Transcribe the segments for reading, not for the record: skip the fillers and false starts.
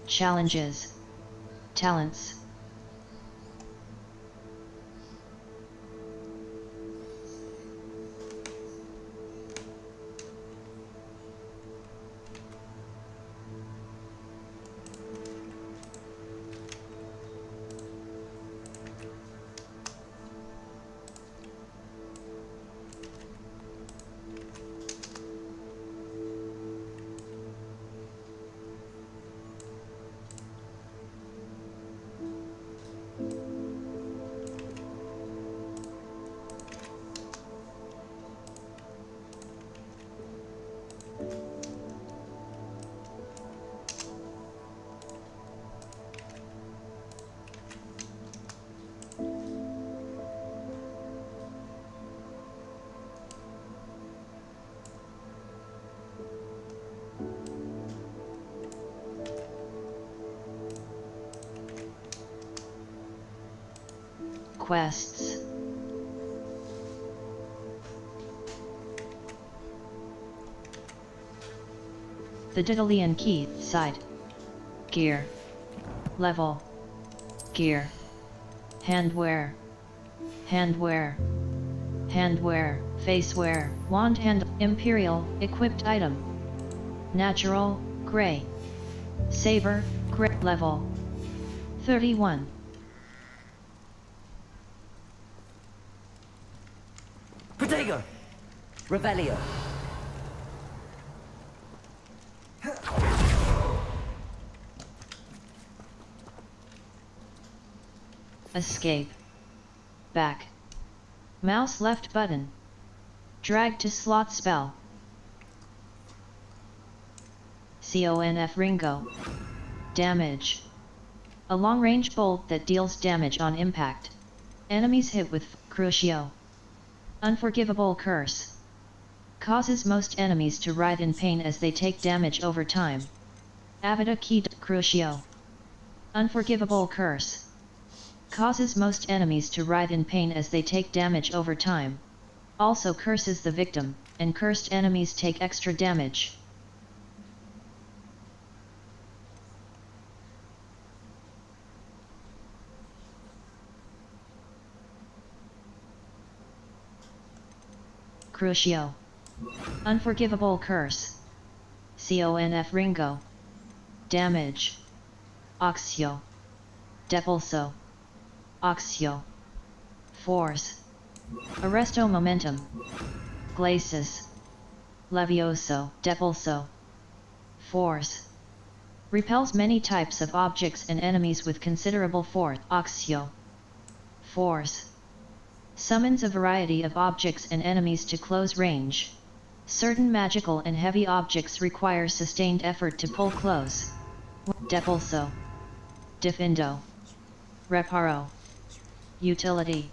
challenges, talents. Quests. The Daedalian key, side. Gear. Level. Gear. Handwear. Handwear. Handwear, facewear, wand hand, imperial, equipped item. Natural, gray. Saber, gray. Level. 31. Protego! Revelio! Escape. Back. Mouse left button. Drag to slot spell. Conf Ringo. Damage. A long-range bolt that deals damage on impact. Enemies hit with Crucio. Unforgivable curse. Causes most enemies to writhe in pain as they take damage over time. Avada key Crucio. Unforgivable curse. Causes most enemies to writhe in pain as they take damage over time. Also curses the victim, and cursed enemies take extra damage. Crucio. Unforgivable curse. Conf Ringo. Damage. Oxio. Depulso. Oxio. Force. Arresto momentum. Glacis. Levioso. Depulso. Force. Repels many types of objects and enemies with considerable force. Oxio. Force. Summons a variety of objects and enemies to close range. Certain magical and heavy objects require sustained effort to pull close. Depulso. Defendo. Reparo. Utility.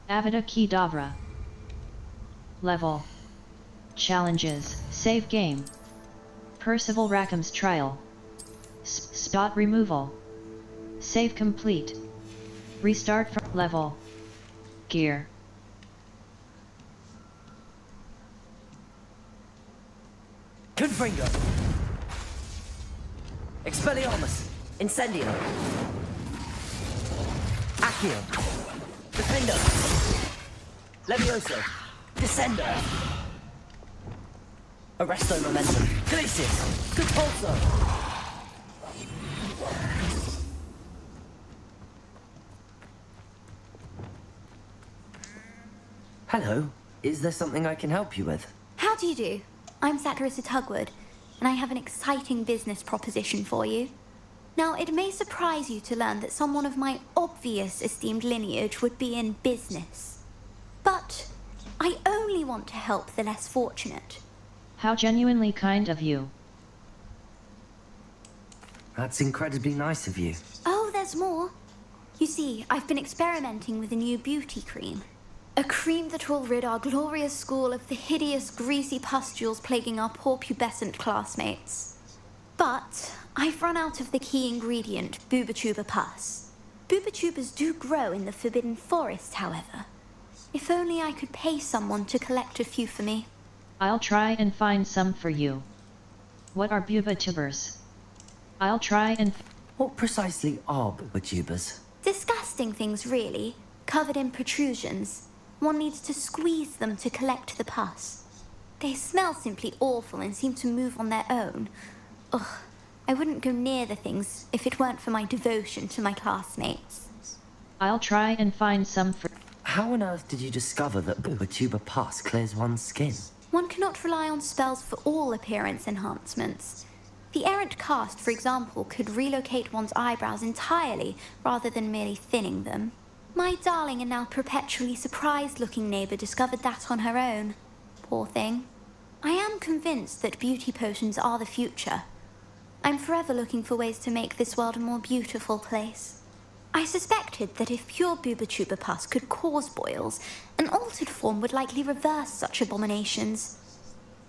Avada Kedavra. Level. Challenges. Save game. Percival Rackham's trial. Spot removal. Save complete. Restart from level. Gear. Confringo! Expelliarmus! Incendio! Accio! Defendo! Levioso! Descendo! Arresto momentum! Glacis! Compulso! Hello, is there something I can help you with? How do you do? I'm Satirissa Tugwood, and I have an exciting business proposition for you. Now, it may surprise you to learn that someone of my obvious esteemed lineage would be in business. But I only want to help the less fortunate. How genuinely kind of you. That's incredibly nice of you. Oh, there's more. You see, I've been experimenting with a new beauty cream. A cream that will rid our glorious school of the hideous, greasy pustules plaguing our poor pubescent classmates. But I've run out of the key ingredient, Bubatuba pus. Bubatubas do grow in the Forbidden Forest, however. If only I could pay someone to collect a few for me. I'll try and find some for you. What are Bubatubers? I'll try and... What precisely are booba-tubers? Disgusting things, really, covered in protrusions. One needs to squeeze them to collect the pus. They smell simply awful and seem to move on their own. Ugh, I wouldn't go near the things if it weren't for my devotion to my classmates. I'll try and find some for... How on earth did you discover that booba-tuber pus clears one's skin? One cannot rely on spells for all appearance enhancements. The errant cast, for example, could relocate one's eyebrows entirely rather than merely thinning them. My darling and now perpetually surprised-looking neighbour discovered that on her own. Poor thing. I am convinced that beauty potions are the future. I'm forever looking for ways to make this world a more beautiful place. I suspected that if pure booba-tuber pus could cause boils, an altered form would likely reverse such abominations.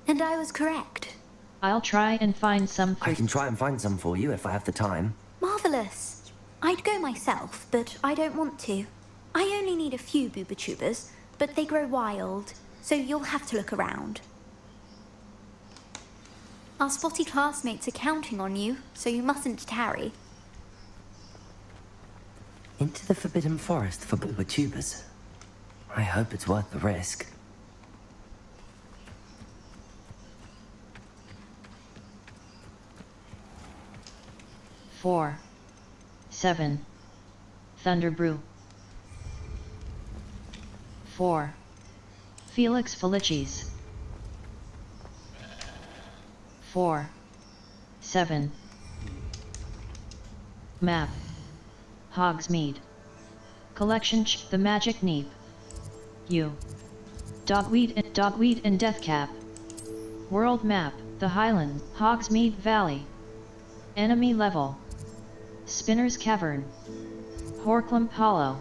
And I was correct. I'll try and find some for... I can try and find some for you if I have the time. Marvellous. I'd go myself, but I don't want to. I only need a few booba-tubers, but they grow wild, so you'll have to look around. Our spotty classmates are counting on you, so you mustn't tarry. Into the Forbidden Forest for booba-tubers. I hope it's worth the risk. Four. 7. Thunder Brew. 4. Felix Felicis. 4. 7. Map. Hogsmeade. Collection The Magic Neep. U. Dogweed and Deathcap. World Map, The Highlands, Hogsmeade Valley. Enemy Level. Spinner's Cavern. Horclump Hollow.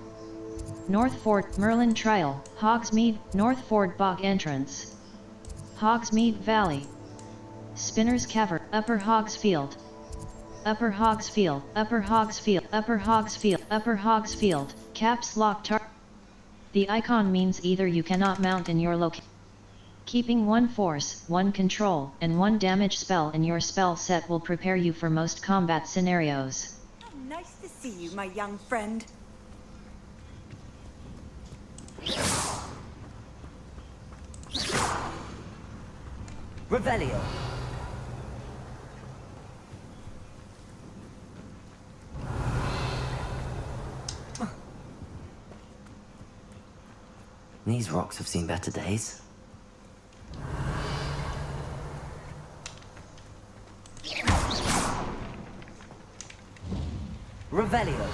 North Fort, Merlin Trial, Hogsmeade, North Ford Bog Entrance. Hogsmeade Valley. Spinner's Cavern, Upper Hogsfield. Upper Hogsfield, Upper Hogsfield, Upper Hogsfield, Upper Hogsfield, Caps Lock The icon means either you cannot mount in your location. Keeping 1 force, 1 control, and 1 damage spell in your spell set will prepare you for most combat scenarios. Oh, nice to see you, my young friend. Revelio. These rocks have seen better days. Revelio.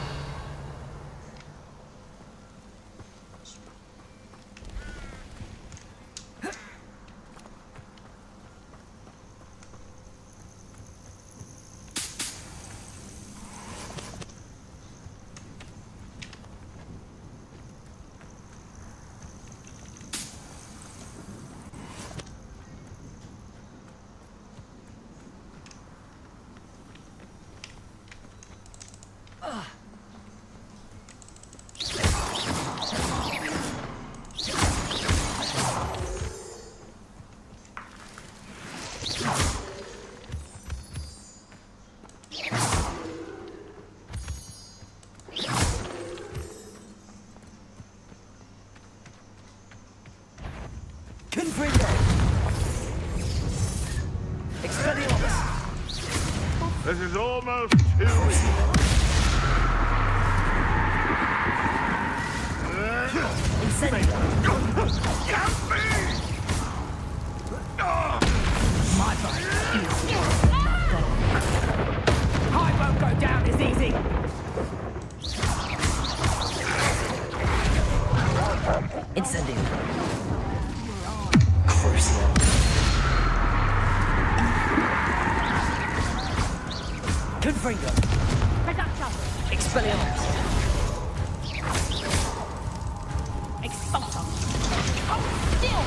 This is almost too easy. Get me! My bike is not dog. I won't go down as easy. Incendio. Crucial. Confringo. Reductor. Expelliarmus. Expulsor. Oh, still.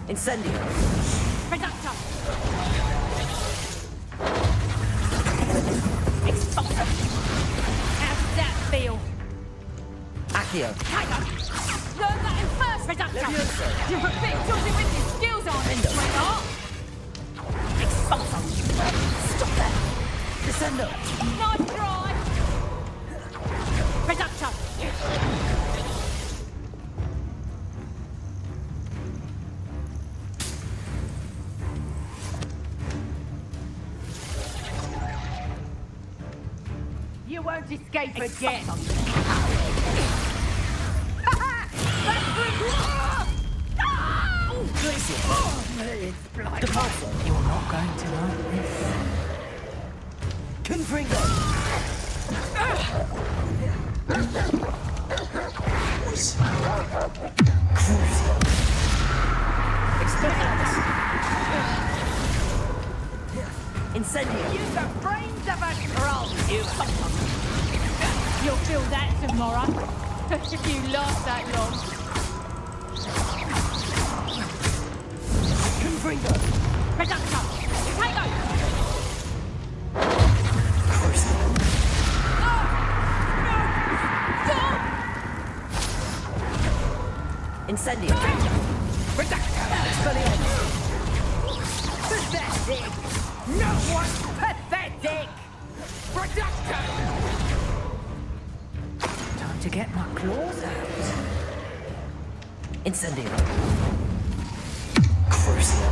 Incendio. Reductor. Expulsor. How does that feel? Accio. Tiger. Learn that in first, Reductor. Leviosa. You're a bit dodgy with your skills on it, sweetheart. Expulsor. Descendo! Nice try! Production! You won't escape again! You're not going to like this. Confringo! Expelliarmus! Incendio! Use the brains of a troll, you You'll feel that tomorrow, if you last that long. Confringo! Production! Potato! Incendio! Expelliarmus! Pathetic! No one's pathetic! Production! Time to get my claws out. Incendio! Crucio!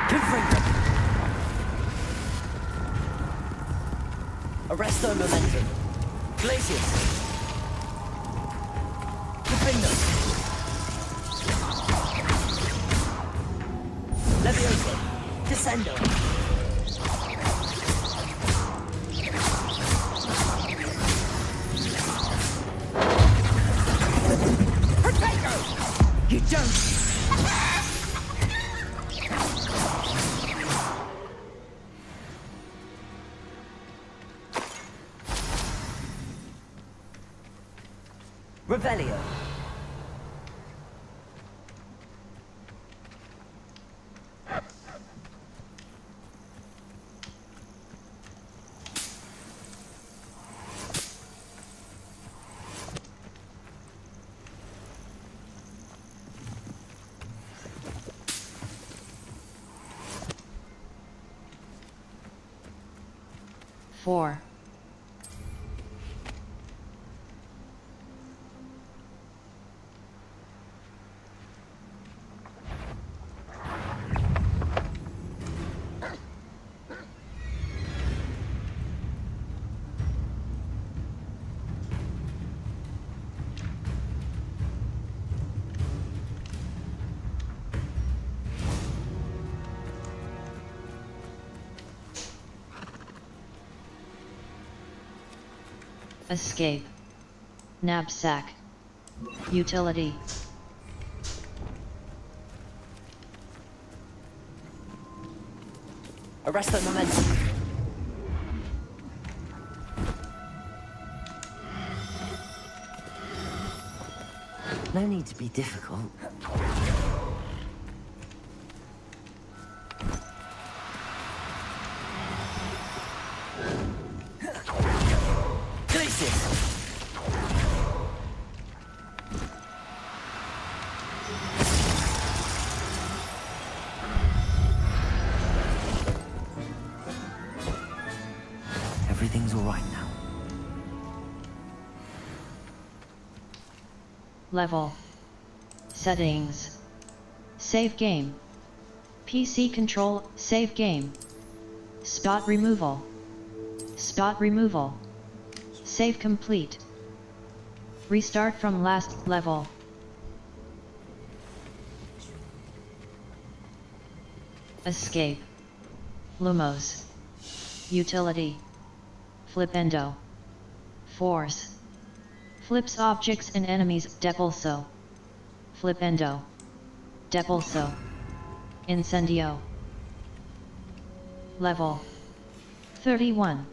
Confringo! Arresto momentum! Glacius! Confringo! Levioso! Descendo! Potato! You don't! Revelio! Four. Escape. Knapsack. Utility. Arresto momentum! No need to be difficult. Everything's all right now. Level. Settings. Save game. PC control, save game. Spot removal. Spot removal. Save complete. Restart from last level. Escape. Lumos. Utility. Flipendo. Force. Flips objects and enemies. Depulso. Flipendo. Depulso. Incendio. Level 31.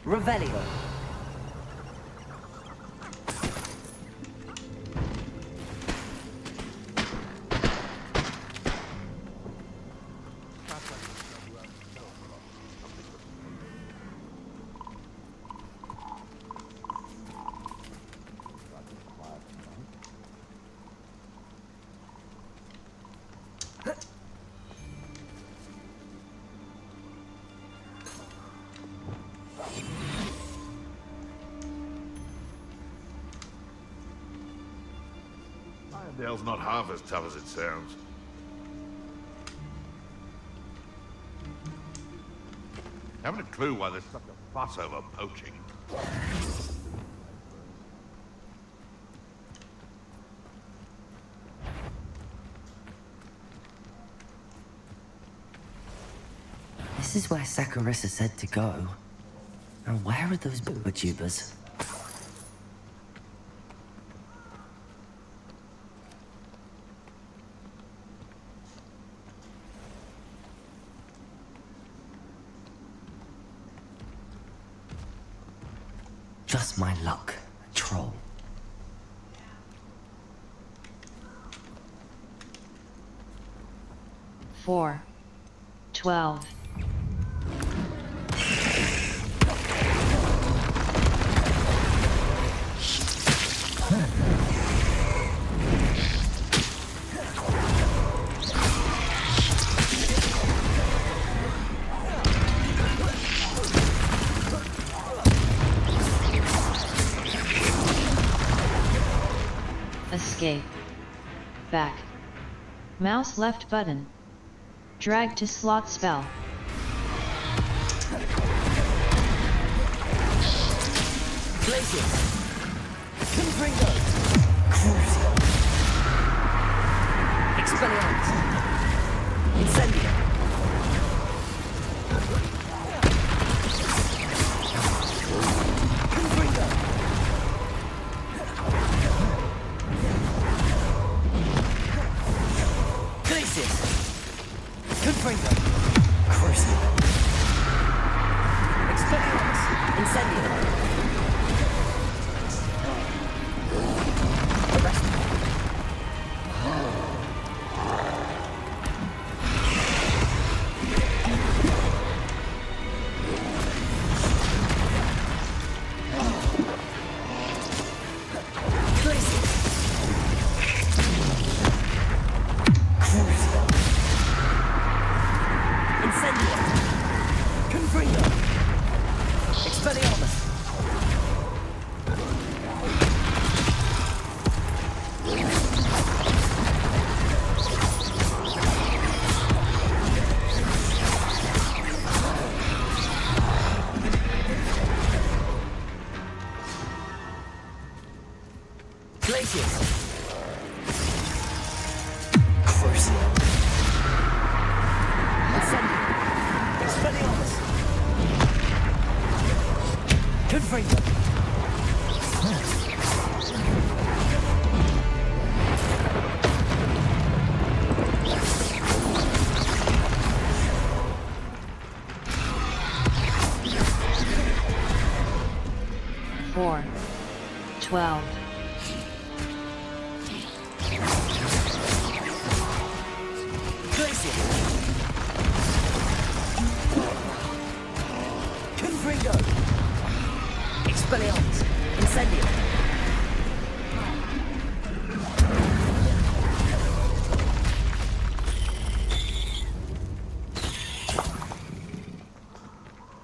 Revelio. Dale's not half as tough as it sounds. Haven't a clue why there's such a fuss over poaching. This is where Saccharissa said to go. Now where are those booba-tubers? Just my luck, a troll. 4, 12. Escape. Back. Mouse left button. Drag to slot spell. Places. Confringo. Crucio. Expelliarmus. Incendio. Confringo. Places. Confringo. Crucio. Expelliarmus. Incendio.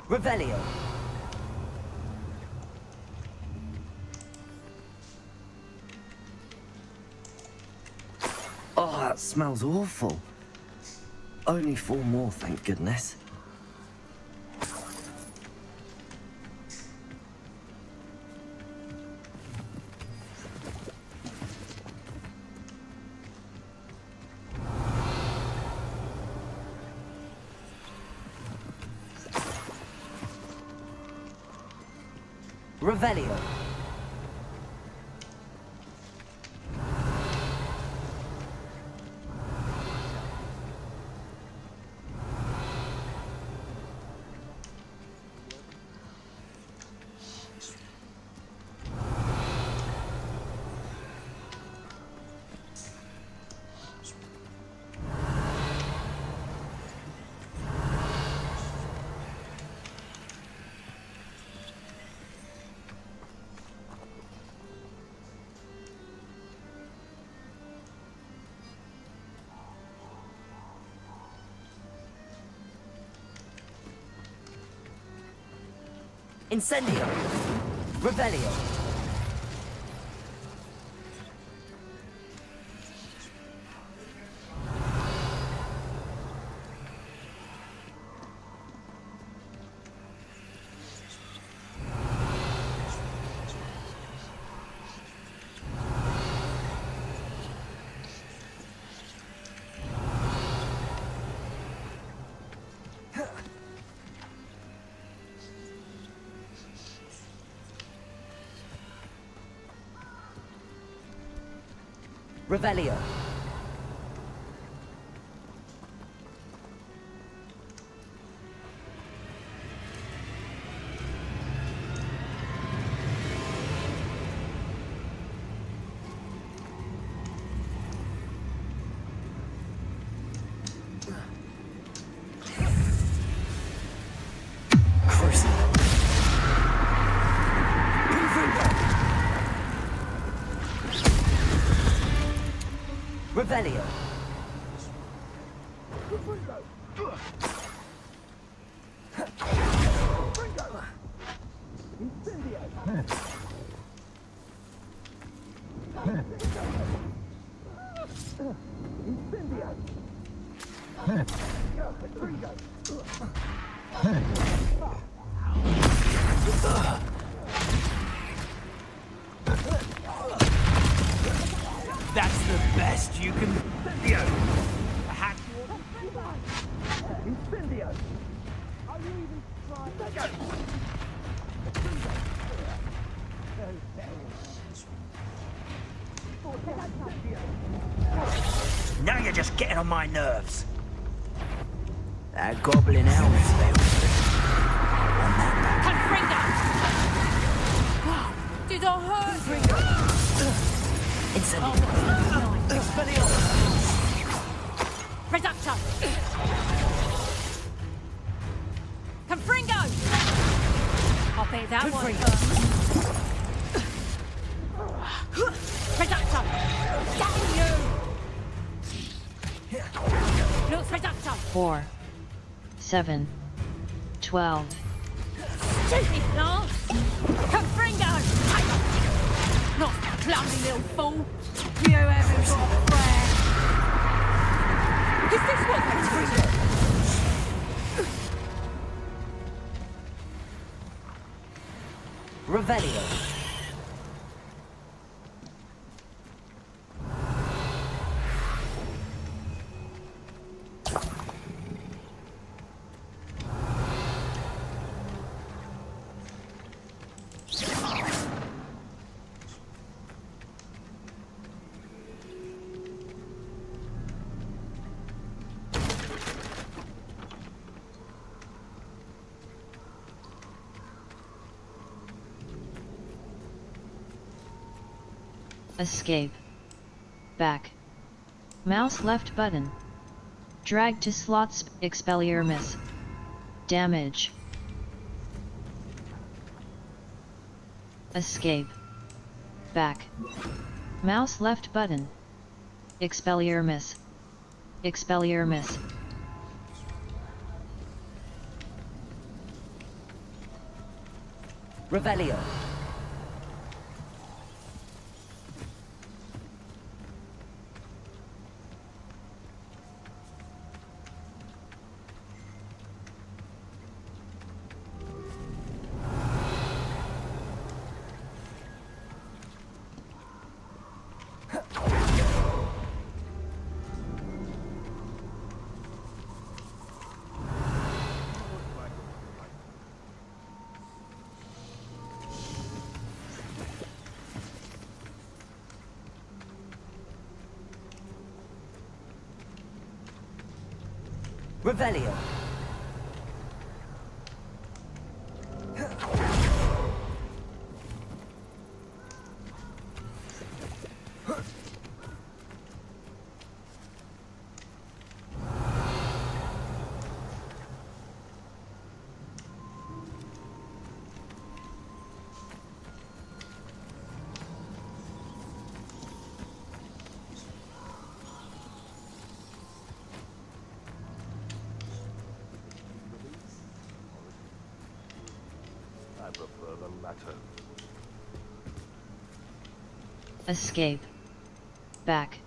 Revelio. Oh, that smells awful. Only 4 more, thank goodness. Revelio. Incendio. Revelio. Revelio. Revelio. That's the best you can. Incendio! Perhaps you want Incendio! Are you even trying? Now you're just getting on my nerves. That goblin elf failed. On that Confringo! Did I hurt you? Incendio. Reducto! Confringo! I'll bet that one first. Reducto! Damn you! Look, Reducto! 4, 7, 12. Stupid lance! Confringo! Not clumsy little fool! You haven't got a prayer! Is this what they treat you? Revelio. Escape. Back. Mouse left button. Drag to slots, expelliarmus miss. Damage. Escape. Back. Mouse left button. Expelliarmus miss. Expelliarmus miss. Revelio. Revelio. I prefer the latter. Escape. Back.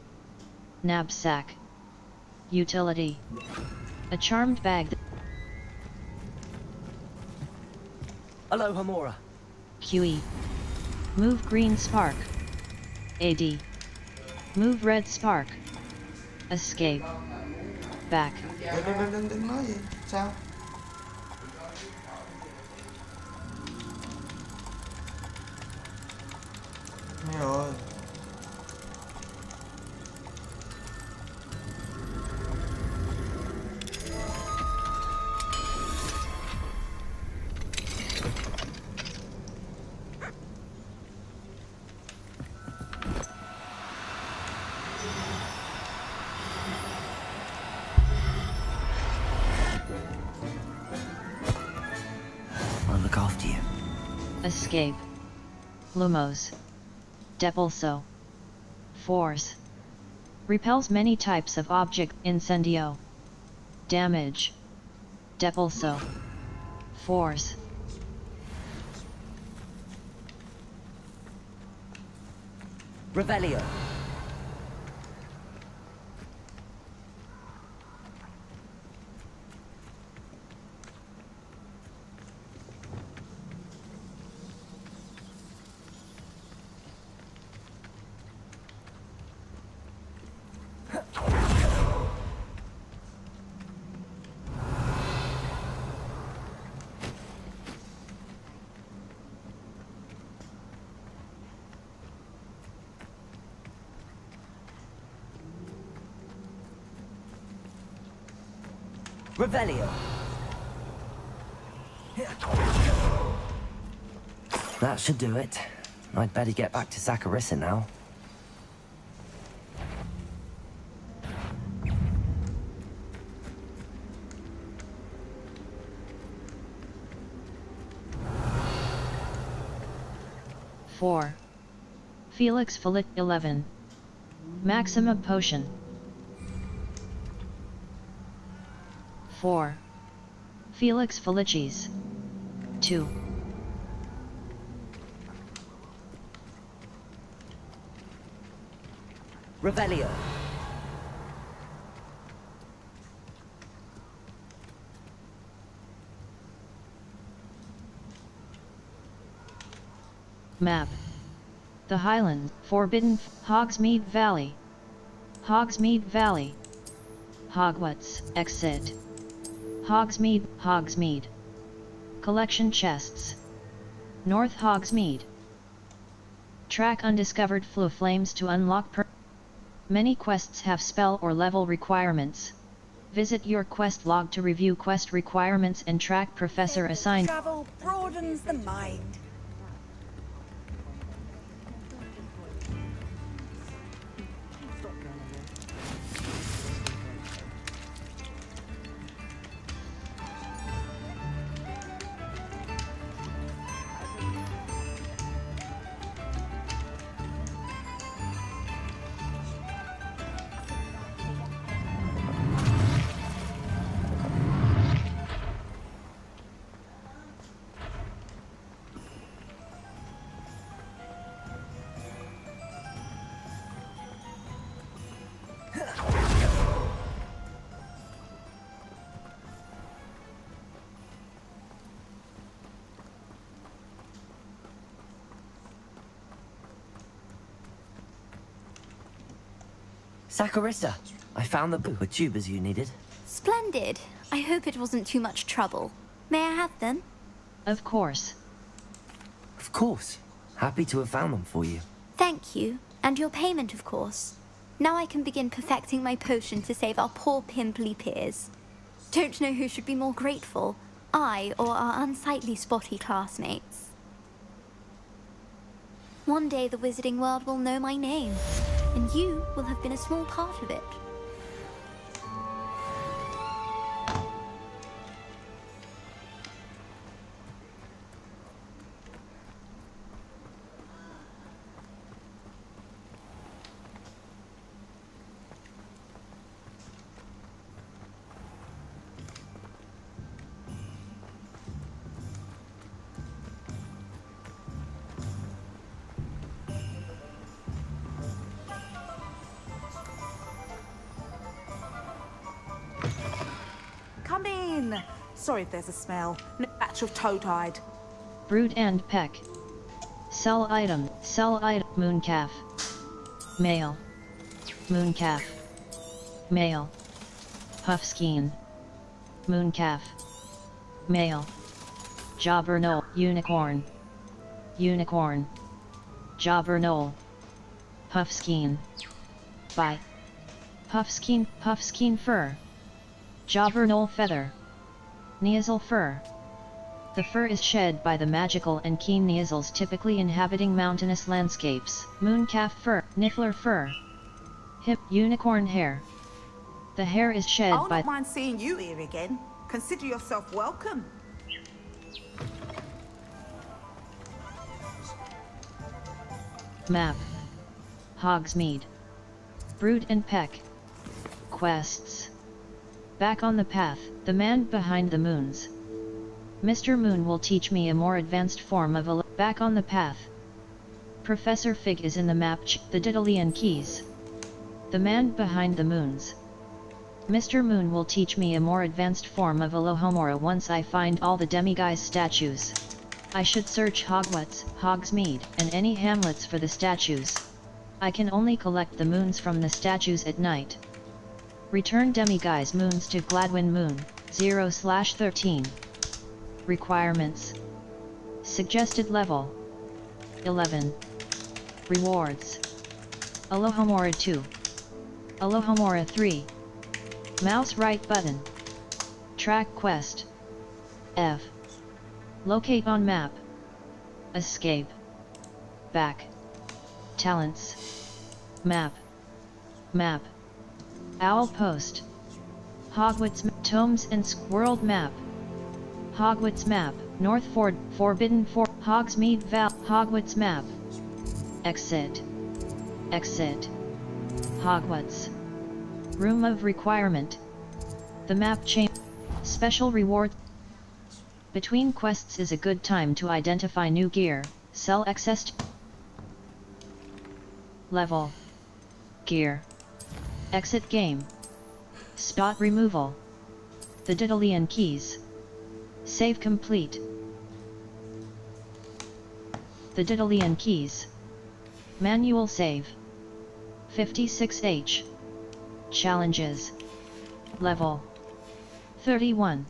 Knapsack. Utility. A charmed bag. Alohomora. QE. Move green spark. AD. Move red spark. Escape. Back. Đừng nói gì. Sao? Nghe rồi. escape, lumos, depulso, force, repels many types of object, incendio, damage, depulso, force. Revelio. Revelio. That should do it. I'd better get back to Saccharissa now. Four. Felix Felic 11. Maxima Potion. 4. Felix Felicis. 2. Revelio. Map. The Highlands, Forbidden, Hogsmeade Valley. Hogsmeade Valley. Hogwarts, exit. Hogsmeade. Collection chests. North Hogsmeade. Track undiscovered flue flames to unlock Many quests have spell or level requirements. Visit your quest log to review quest requirements and track professor assigned. Travel broadens the mind. Saccharissa, I found the book with tubers you needed. Splendid. I hope it wasn't too much trouble. May I have them? Of course. Of course. Happy to have found them for you. Thank you. And your payment, of course. Now I can begin perfecting my potion to save our poor pimply peers. Don't know who should be more grateful, I or our unsightly spotty classmates. One day the wizarding world will know my name, and you will have been a small part of it. Come in. Sorry if there's a smell. No batch of toad-hide. Brood and peck. Sell item, mooncalf. Male. Mooncalf. Male. Puffskein. Mooncalf. Male. Jobberknoll, unicorn. Unicorn. Jobberknoll. Puffskein. By. Puffskein fur. Jobberknoll feather. Neasel fur. The fur is shed by the magical and keen neasels typically inhabiting mountainous landscapes. Mooncalf fur, niffler fur. Hip, unicorn hair. The hair is shed I'll by... not mind seeing you here again. Consider yourself welcome. Map. Hogsmeade. Brood and Peck. Quests. Back on the path, the man behind the moons. Mr. Moon will teach me a more advanced form of back on the path. Professor Fig is in the map the Daedalian keys. The man behind the moons. Mr. Moon will teach me a more advanced form of Alohomora once I find all the demiguise statues. I should search Hogwarts, Hogsmeade, and any hamlets for the statues. I can only collect the moons from the statues at night. Return demiguise moons to Gladwin Moon, 0/13. Requirements. Suggested level 11. Rewards. Alohomora 2. Alohomora 3. Mouse right button. Track quest. F. Locate on map. Escape. Back. Talents. Map. Map. Owl post. Hogwarts tomes and world map. Hogwarts map. North Ford. Forbidden Fort. Hogsmeade Val. Hogwarts map. Exit. Exit. Hogwarts. Room of requirement. The map change. Special reward. Between quests is a good time to identify new gear, sell excess level. Gear. Exit game. Spot removal. The Daedalian keys. Save complete. The Daedalian keys. Manual save. 56H. Challenges. Level 31.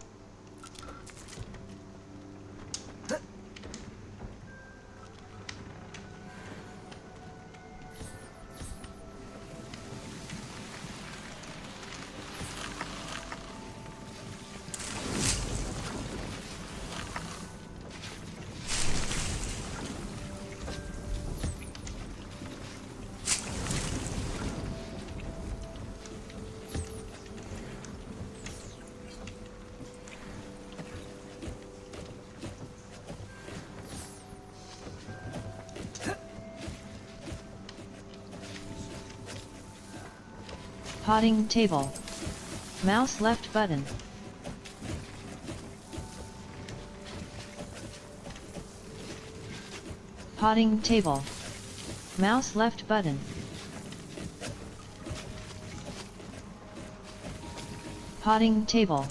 Potting table. Mouse left button. Potting table. Mouse left button. Potting table.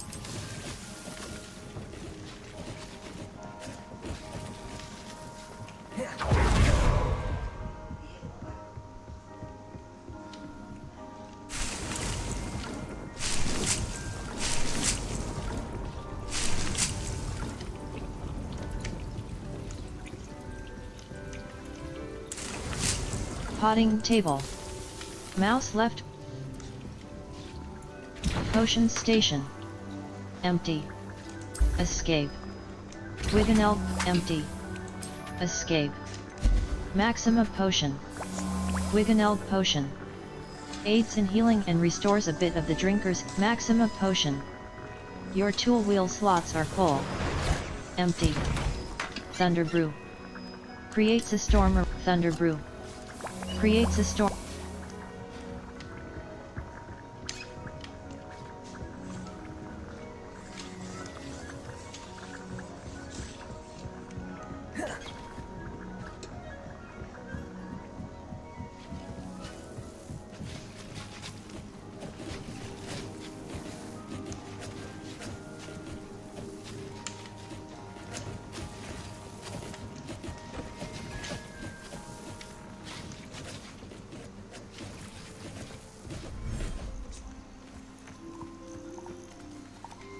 Potting table. Mouse left. Potion station. Empty. Escape. Wiganel, empty. Escape. Maxima potion. Wiganel potion. Aids in healing and restores a bit of the drinker's Maxima potion. Your tool wheel slots are full. Empty. Thunder brew. Creates a storm. Thunder brew. Creates a storm.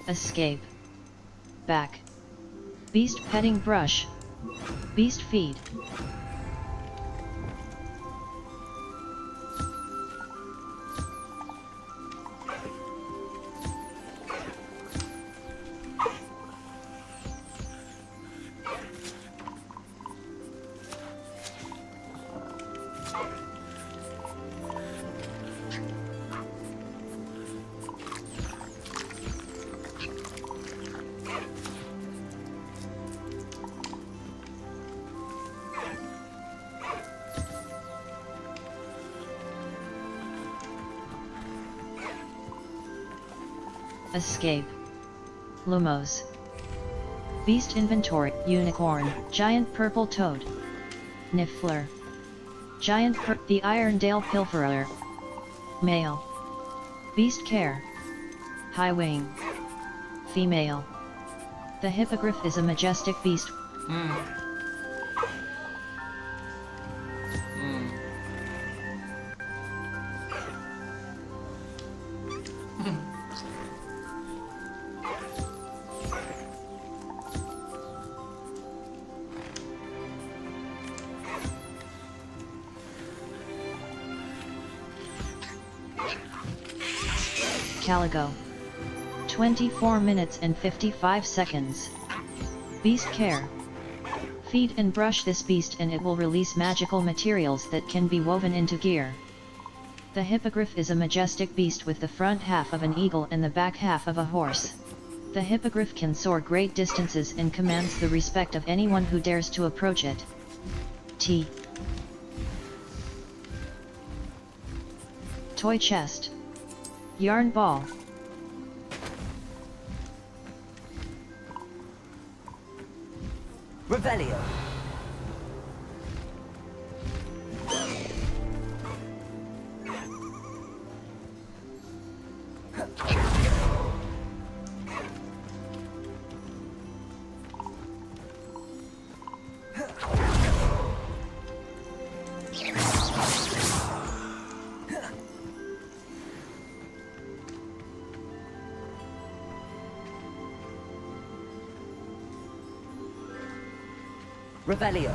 Escape. Back. Beast petting brush. Beast feed. escape, Lumos. Beast inventory, unicorn, giant purple toad, Niffler. The Irondale pilferer, male. Beast care, high wing, female. The hippogriff is a majestic beast. Caligo. 24 minutes and 55 seconds. Beast care. Feed and brush this beast and it will release magical materials that can be woven into gear. The hippogriff is a majestic beast with the front half of an eagle and the back half of a horse. The hippogriff can soar great distances and commands the respect of anyone who dares to approach it. T. Toy chest. Yarn ball. Revelio. Revelio.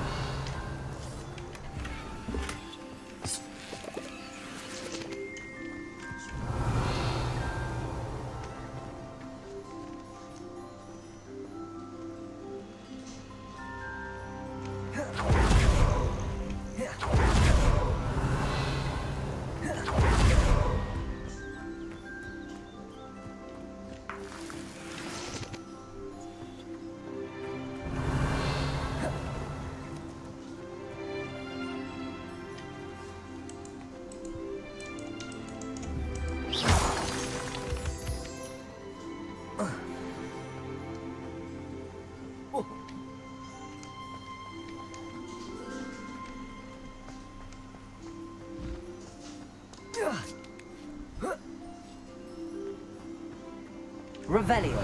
Revelio.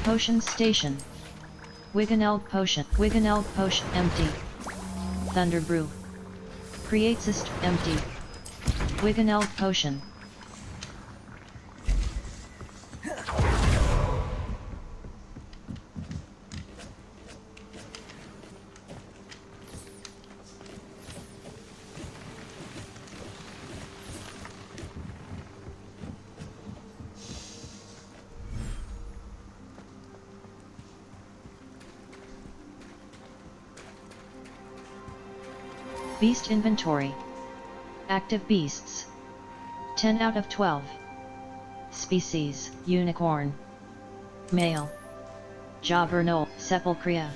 Potion station. Wiggeneld potion. Wiggeneld potion empty. Thunder brew. Creates a empty. Wiggeneld potion. Beast inventory. Active beasts. 10 out of 12. Species, unicorn. Male. Jabernol, sepulchria.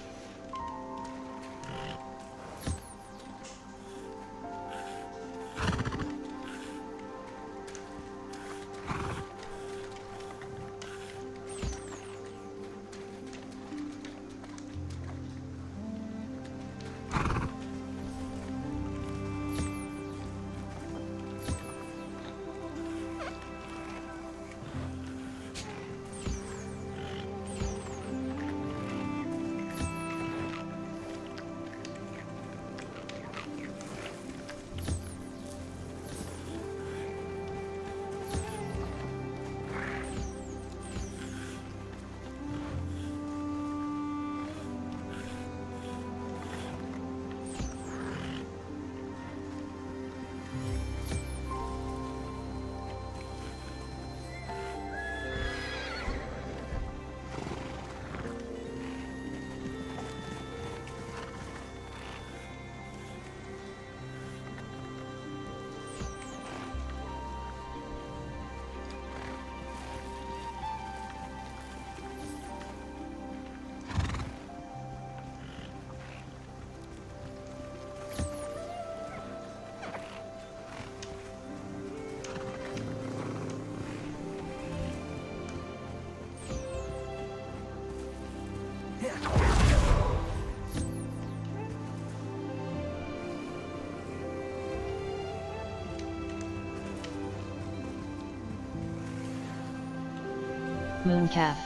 Moon calf.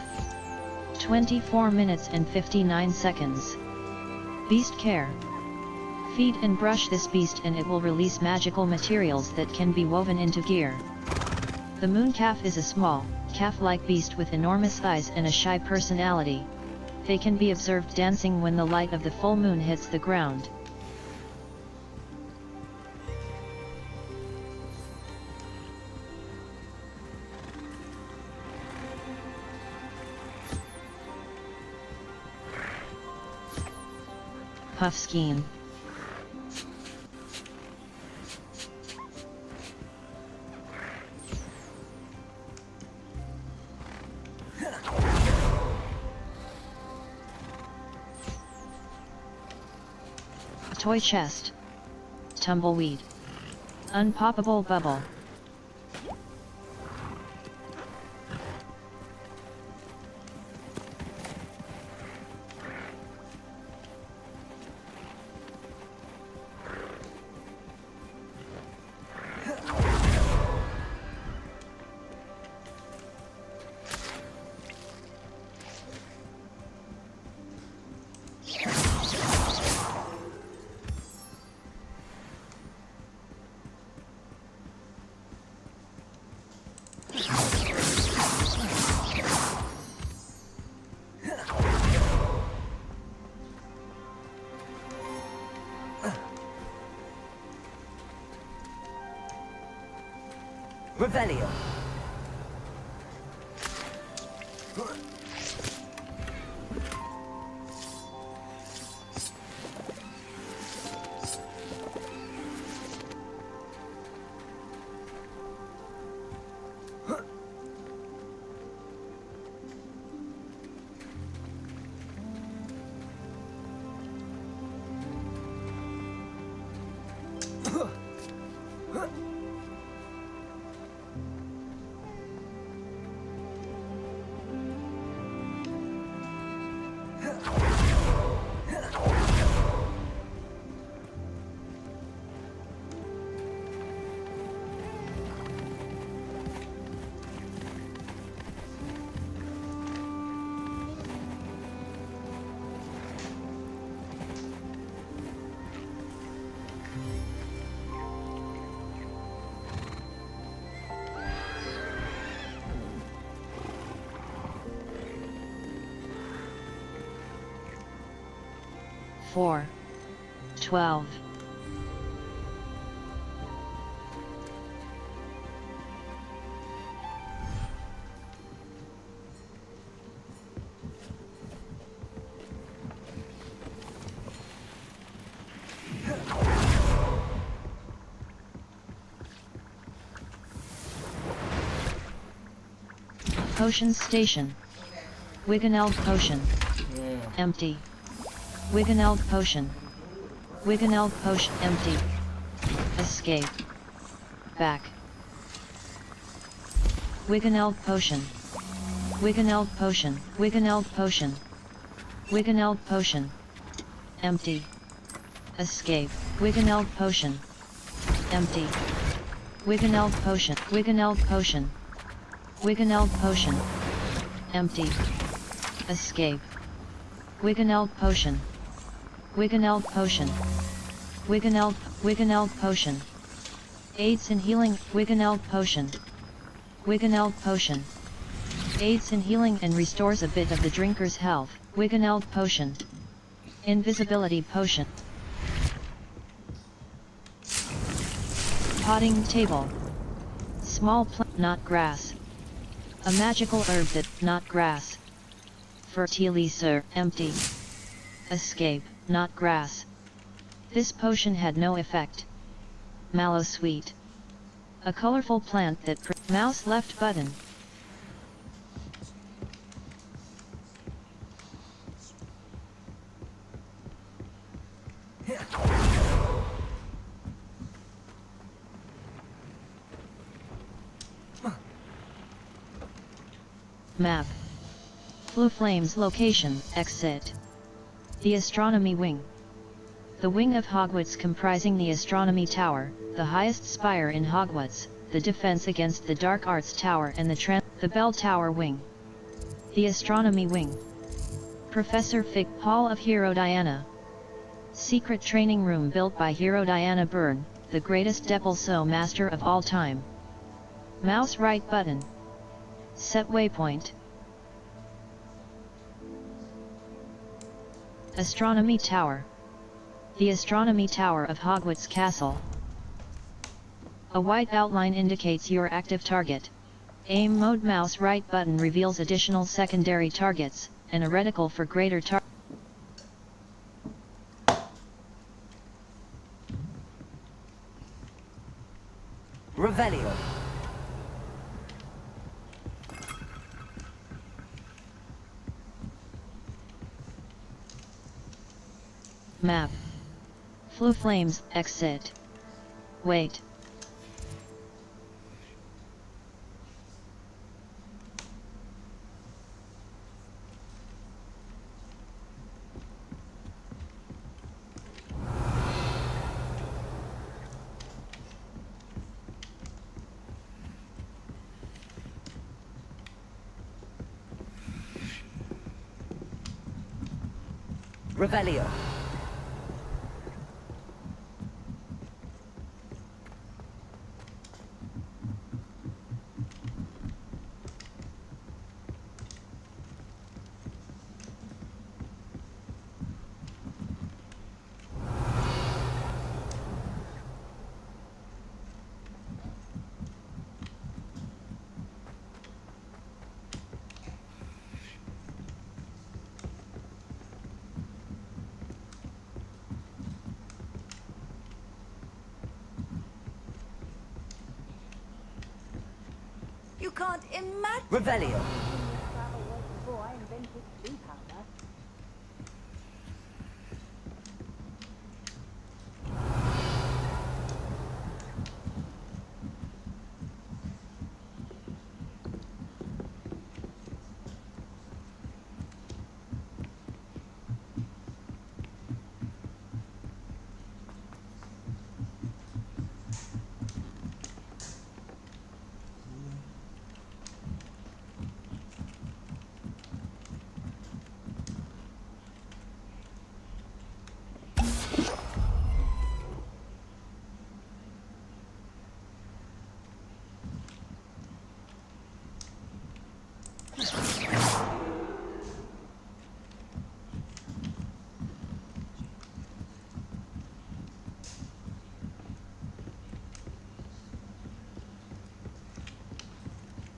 24 minutes and 59 seconds. Beast care. Feed and brush this beast and it will release magical materials that can be woven into gear. The moon calf is a small, calf-like beast with enormous eyes and a shy personality. They can be observed dancing when the light of the full moon hits the ground. Puff scheme. Toy chest. Tumbleweed. Unpoppable bubble. Revelio. Four. 12. Potion station. Wiggeneld potion. Empty. Wiggeneld potion. Wiggeneld potion. Empty. Escape. Back. Wiggeneld potion. Wiggeneld potion. Wiggeneld potion. Wiggeneld potion. Empty. Escape. Wiggeneld potion. Empty. Wiggeneld potion. Wiggeneld potion. Wiggeneld potion. Empty. Escape. Wiggeneld potion. Wiggeneld potion. Wiggeneld potion. Aids in healing. Wiggeneld potion. Wiggeneld potion. Aids in healing and restores a bit of the drinker's health. Wiggeneld potion. Invisibility potion. Potting table. Small plant, not grass. A magical herb that, not grass. Fertilizer, empty. Escape, not grass. This potion had no effect. Mallow sweet. A colorful plant that mouse left button. Map. Blue Flames location, exit. The Astronomy Wing. The wing of Hogwarts comprising the Astronomy Tower, the highest spire in Hogwarts, the defense against the Dark Arts Tower and the Bell Tower Wing. the astronomy wing. Professor Fig, Hall of Herodiana. Secret training room built by Herodiana Byrne, the greatest Depulso master of all time. Mouse right button. Set waypoint. Astronomy Tower. The Astronomy Tower of Hogwarts Castle. A white outline indicates your active target. Aim mode mouse right button reveals additional secondary targets, and a reticle for greater target. Revelio. Map. Flew flames, exit. Wait. Revelio. You can't imagine. Revelio. Before I invented blue powder.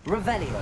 Revelio.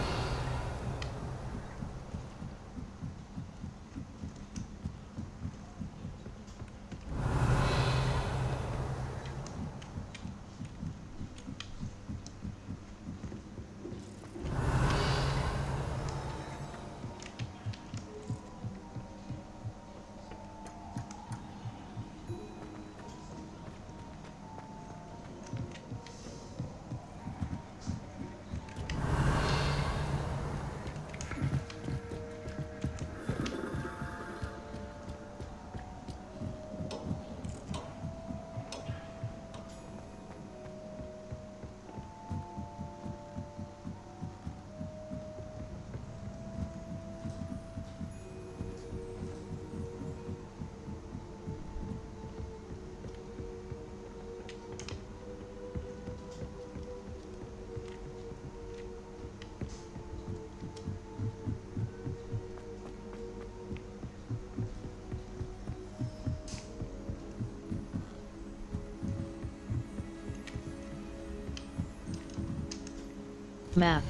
Map.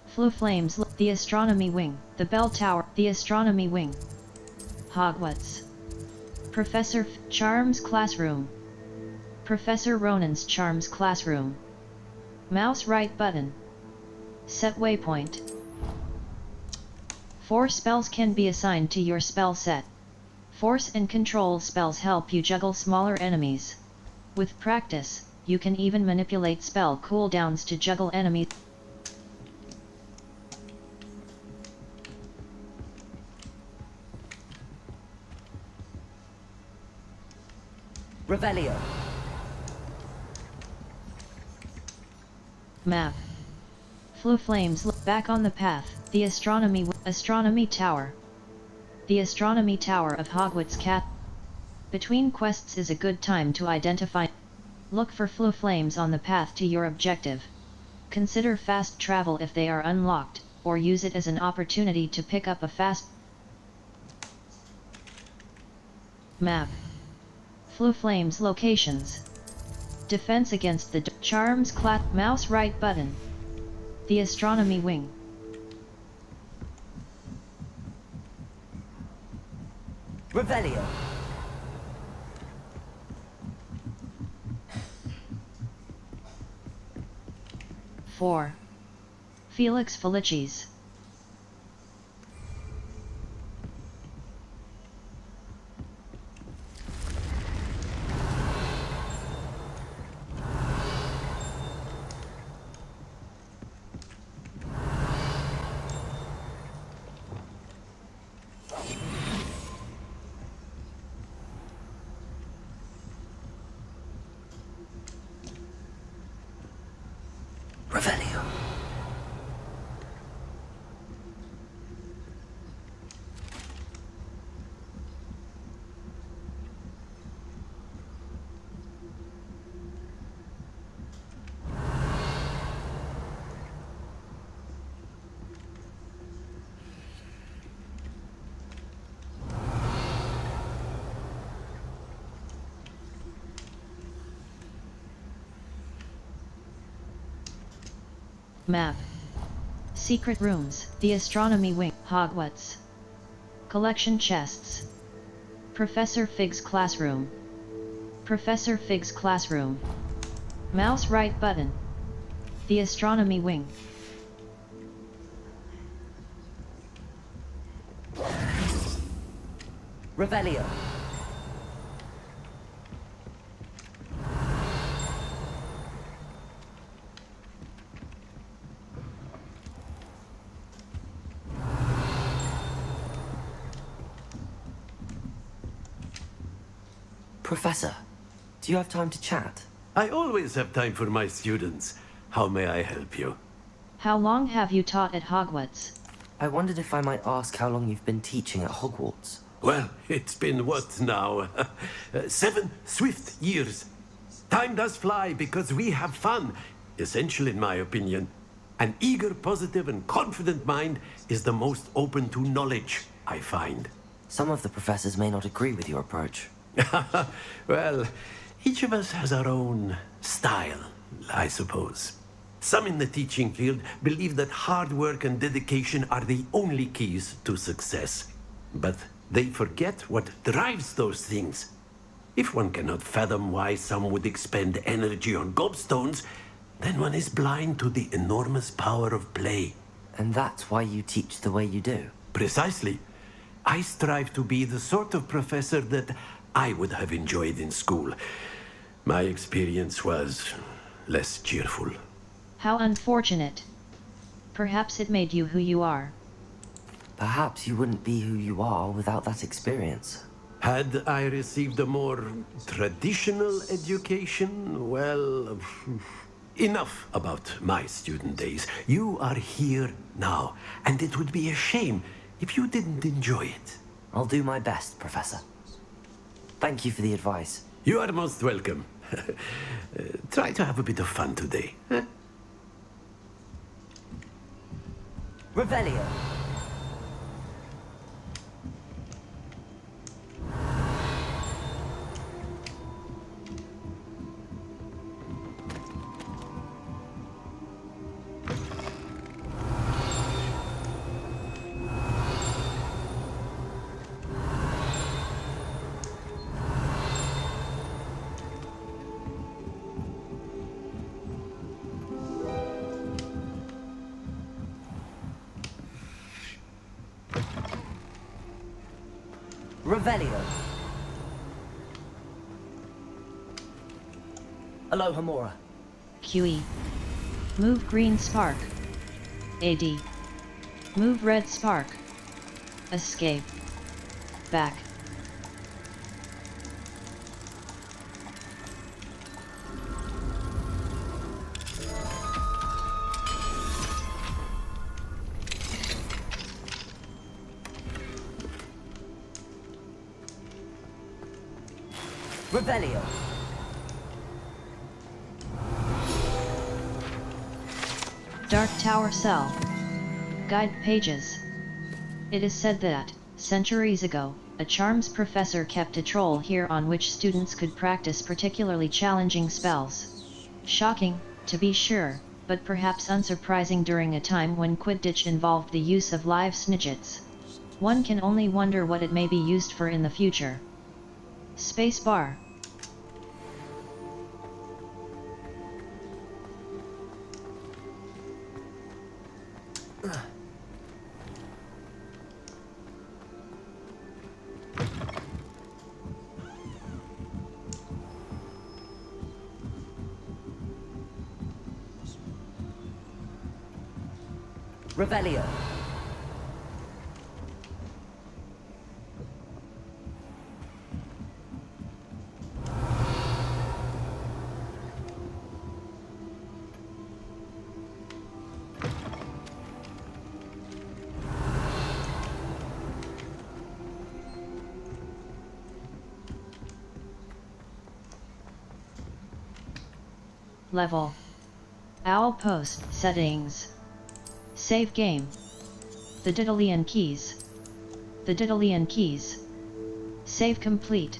Flew flames, the astronomy wing, the bell tower, the astronomy wing. Hogwarts. Professor Charms classroom. Professor Ronan's Charms classroom. Mouse right button. Set waypoint. 4 spells can be assigned to your spell set. Force and control spells help you juggle smaller enemies. With practice, you can even manipulate spell cooldowns to juggle enemies. Revelio. Map. Flew flames, back on the path. The Astronomy Tower. The Astronomy Tower of Hogwarts Cat. Between quests is a good time to identify. Look for flu flames on the path to your objective. Consider fast travel if they are unlocked, or use it as an opportunity to pick up a fast map. Flu flames locations. Defense against the charms mouse right button. The Astronomy Wing. Revelio. Four. Felix Felicis. Revelio. Map. Secret rooms. The Astronomy Wing. Hogwarts. Collection chests. Professor Fig's classroom. Professor Fig's classroom. Mouse right button. The Astronomy Wing. Revelio. Professor, do you have time to chat? I always have time for my students. How may I help you? How long have you taught at Hogwarts? I wondered if I might ask how long you've been teaching at Hogwarts. Well, it's been what now? 7 swift years. Time does fly because we have fun. Essential in my opinion. An eager, positive and confident mind is the most open to knowledge, I find. Some of the professors may not agree with your approach. Well, each of us has our own style, I suppose. Some in the teaching field believe that hard work and dedication are the only keys to success. But they forget what drives those things. If one cannot fathom why some would expend energy on gobstones, then one is blind to the enormous power of play. And that's why you teach the way you do? Precisely. I strive to be the sort of professor that I would have enjoyed in school. My experience was less cheerful. How unfortunate. Perhaps it made you who you are. Perhaps you wouldn't be who you are without that experience. Had I received a more traditional education, well, enough about my student days. You are here now, and it would be a shame if you didn't enjoy it. I'll do my best, Professor. Thank you for the advice. You are most welcome. Try to have a bit of fun today. Huh? Revelio. Revelio. Aloha Mora. QE. Move green spark. AD. Move red spark. Escape. Back. Revelio. Dark Tower Cell. Guide pages. It is said that, centuries ago, a charms professor kept a troll here on which students could practice particularly challenging spells. Shocking, to be sure, but perhaps unsurprising during a time when Quidditch involved the use of live snidgets. One can only wonder what it may be used for in the future. Spacebar. Revelio. Level. Owl Post Settings. Save game. The Daedalian keys. The Daedalian keys. Save complete.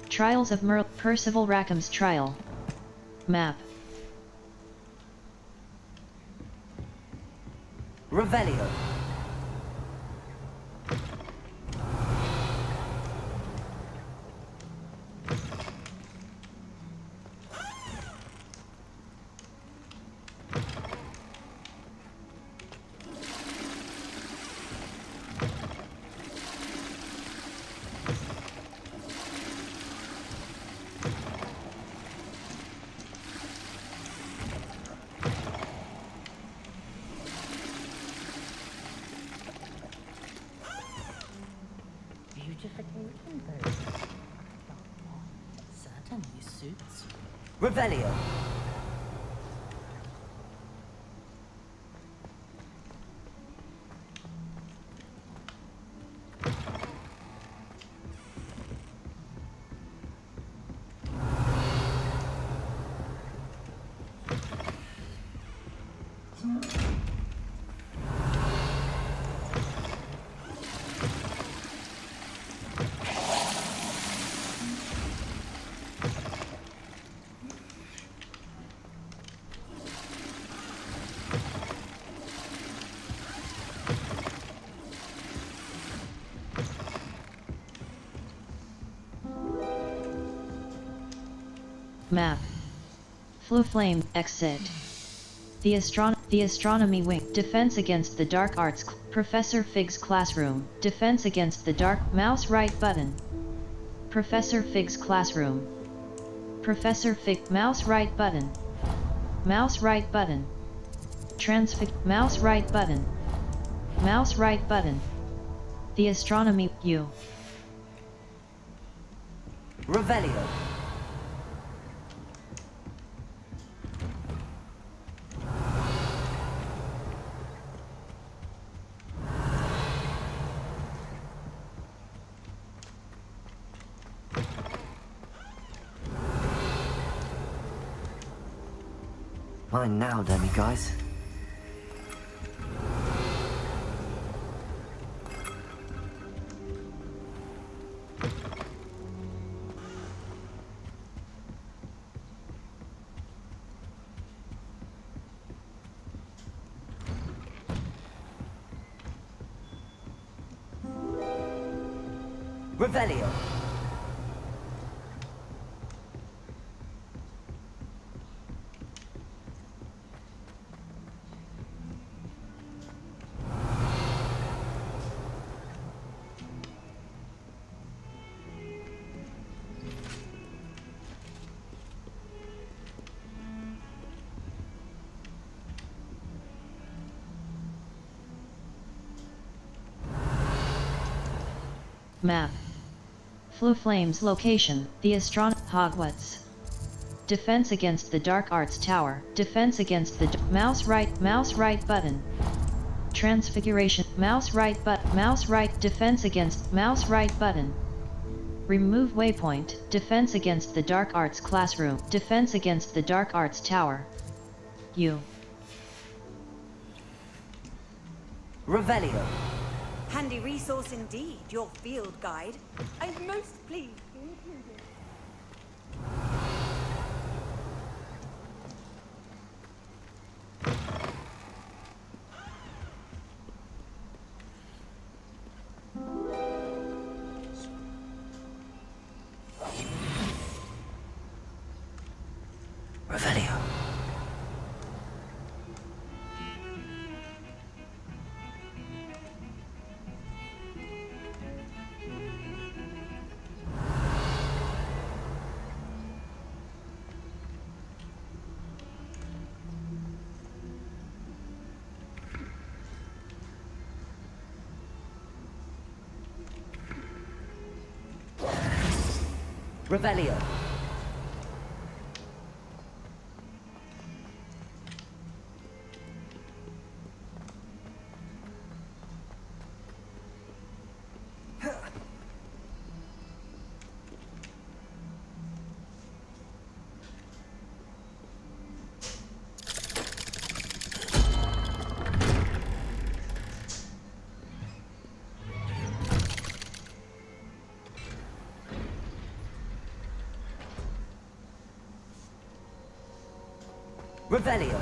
Trials of Percival Rackham's trial. Map. Revelio. Certainly suits. Revelio. Map. Flue Flame, exit. The astronomer. The Astronomy Wing. Defense against the Dark Arts. Professor Fig's Classroom. Defense against the Dark. Mouse right button. Professor Fig's Classroom. Professor Fig. Mouse right button. Mouse right button. Transfig. Mouse right button. Mouse right button. The Astronomy. U. Revelio. Mine now, dummy guys. Revelio. Map. Fluflame's location. The Hogwarts. Defense against the Dark Arts Tower. Defense against the mouse right button. Transfiguration. Mouse right defense against mouse right button. Remove waypoint. Defense against the Dark Arts Classroom. Defense against the Dark Arts Tower. U. Revelio. Handy resource indeed, your field guide. I'm most pleased to include it. Revelio. Revelio. Revelio.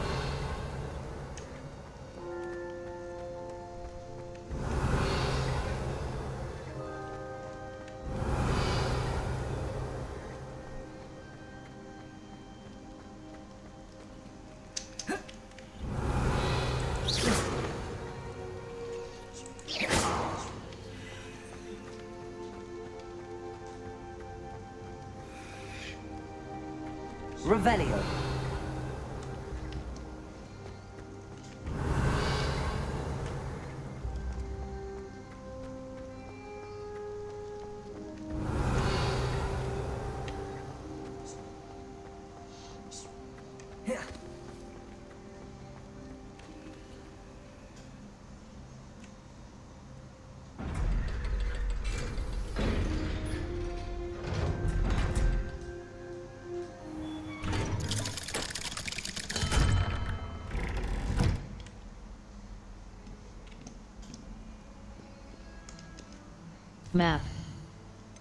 Revelio. Map.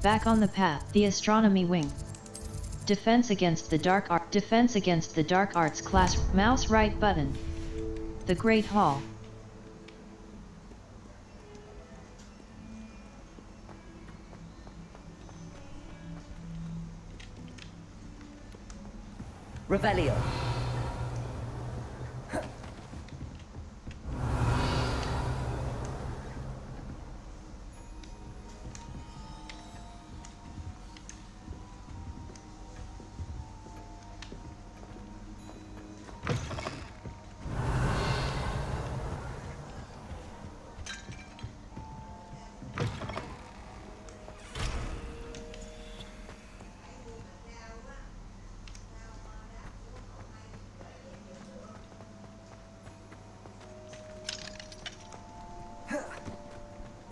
Back on the path. The Astronomy Wing. Defense against the Dark Art. Defense against the Dark Arts class. Mouse right button. The Great Hall. Revelio.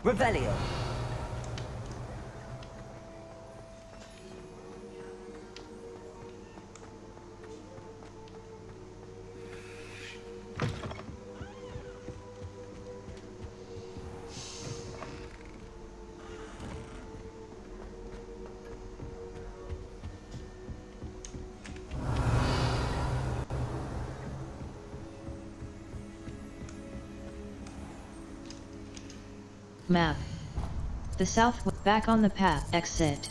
Revelio. Map. The south, back on the path, exit.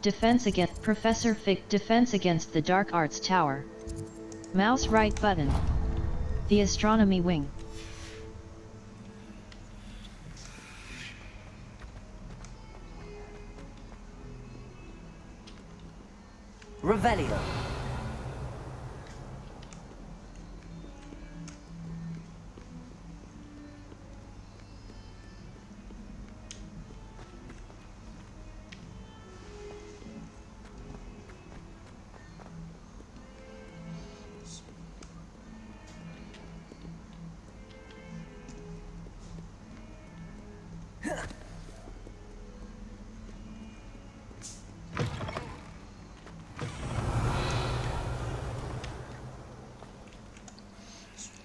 Defense against Professor Fig, defense against the dark arts tower. Mouse right button. The astronomy wing. Revelio.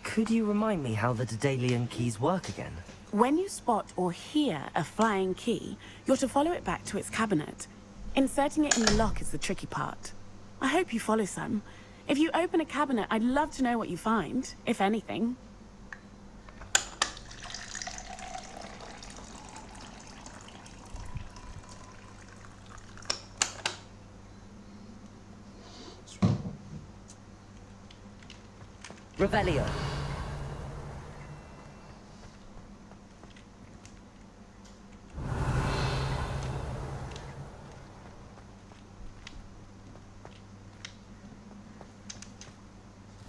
Could you remind me how the Daedalian keys work again? When you spot or hear a flying key, you're to follow it back to its cabinet. Inserting it in the lock is the tricky part. I hope you follow some. If you open a cabinet, I'd love to know what you find, if anything. Revelio.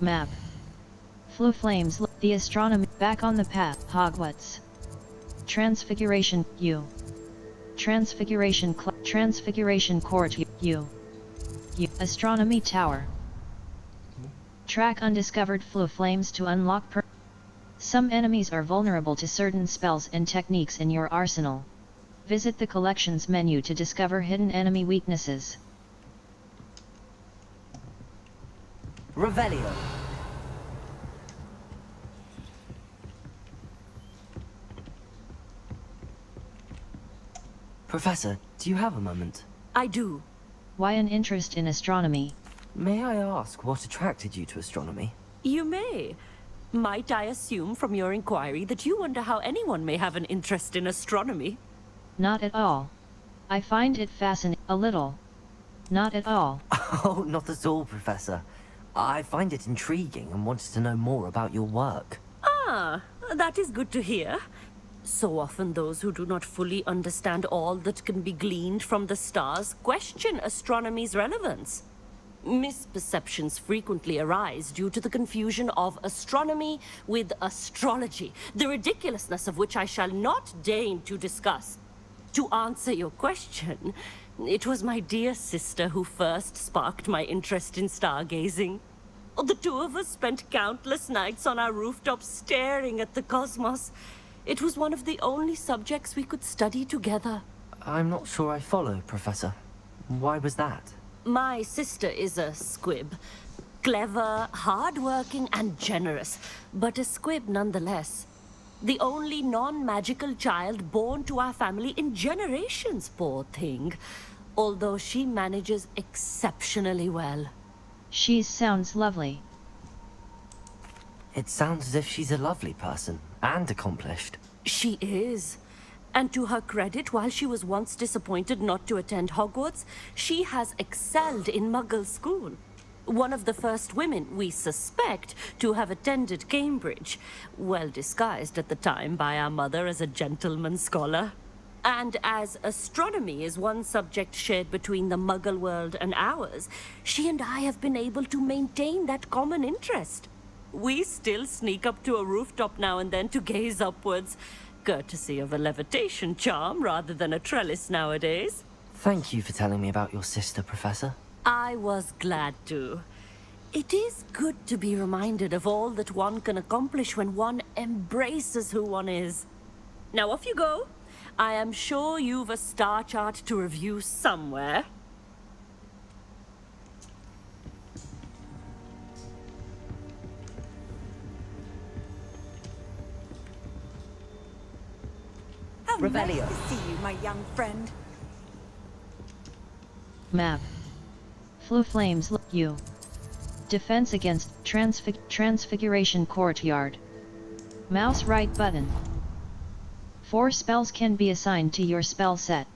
Map. Flew flames, the astronomy, back on the path, Hogwarts. Transfiguration, U. Transfiguration, Transfiguration Court, U. Astronomy Tower. Track undiscovered flew flames to unlock Some enemies are vulnerable to certain spells and techniques in your arsenal. Visit the collections menu to discover hidden enemy weaknesses. Revelio. Professor, do you have a moment? I do. Why an interest in astronomy? May I ask what attracted you to astronomy? You may. Might I assume from your inquiry that you wonder how anyone may have an interest in astronomy? Not at all. I find it fascinating. A little. Not at all. Oh, not at all, Professor. I find it intriguing and wanted to know more about your work. Ah, that is good to hear. So often those who do not fully understand all that can be gleaned from the stars question astronomy's relevance. Misperceptions frequently arise due to the confusion of astronomy with astrology, the ridiculousness of which I shall not deign to discuss. To answer your question, it was my dear sister who first sparked my interest in stargazing. The two of us spent countless nights on our rooftops staring at the cosmos. It was one of the only subjects we could study together. I'm not sure I follow, Professor. Why was that? My sister is a squib. Clever, hardworking, and generous, but a squib nonetheless. The only non-magical child born to our family in generations, poor thing. Although she manages exceptionally well. She sounds lovely. It sounds as if she's a lovely person, and accomplished. She is. And to her credit, while she was once disappointed not to attend Hogwarts, she has excelled in Muggle school. One of the first women, we suspect, to have attended Cambridge, well disguised at the time by our mother as a gentleman scholar. And as astronomy is one subject shared between the Muggle world and ours, she and I have been able to maintain that common interest. We still sneak up to a rooftop now and then to gaze upwards, courtesy of a levitation charm rather than a trellis nowadays. Thank you for telling me about your sister, Professor. I was glad to. It is good to be reminded of all that one can accomplish when one embraces who one is. Now off you go. I am sure you've a star chart to review somewhere. How Revelio. nice to see you, my young friend. Map. Flu flames you. Defense against transfiguration courtyard. Mouse right button. 4 spells can be assigned to your spell set.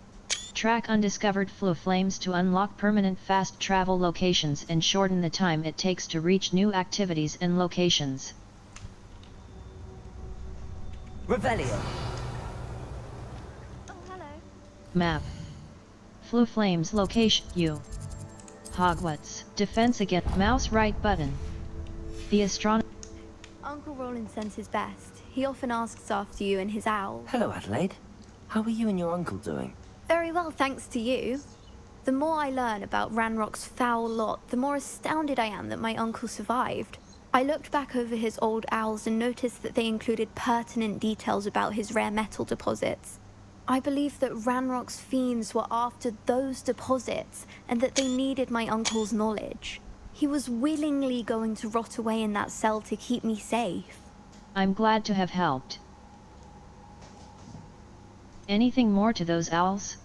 Track undiscovered flu flames to unlock permanent fast travel locations and shorten the time it takes to reach new activities and locations. Revelio. Oh, hello. Map. Flu flames location you. Hogwarts. Defense against mouse right button. The astronomer. Uncle Roland sends his best. He often asks after you and his owl. Hello, Adelaide. How are you and your uncle doing? Very well, thanks to you. The more I learn about Ranrock's foul lot, the more astounded I am that my uncle survived. I looked back over his old owls and noticed that they included pertinent details about his rare metal deposits. I believe that Ranrock's fiends were after those deposits and that they needed my uncle's knowledge. He was willingly going to rot away in that cell to keep me safe. I'm glad to have helped. Anything more to those owls?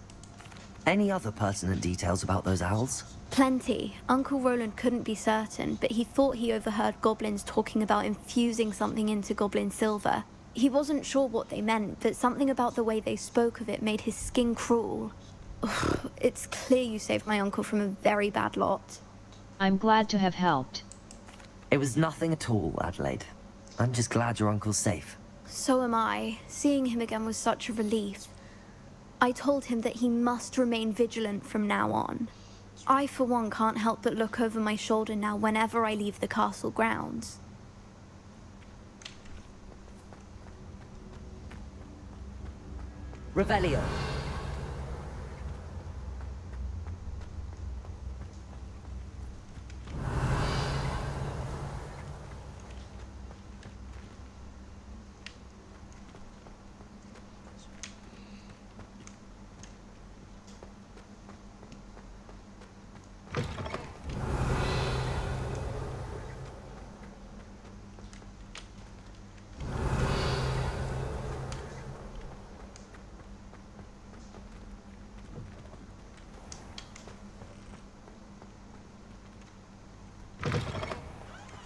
Any other pertinent details about those owls? Plenty. Uncle Roland couldn't be certain, but he thought he overheard goblins talking about infusing something into goblin silver. He wasn't sure what they meant, but something about the way they spoke of it made his skin crawl. Ugh, it's clear you saved my uncle from a very bad lot. I'm glad to have helped. It was nothing at all, Adelaide. I'm just glad your uncle's safe. So am I. Seeing him again was such a relief. I told him that he must remain vigilant from now on. I, for one, can't help but look over my shoulder now whenever I leave the castle grounds. Revelio.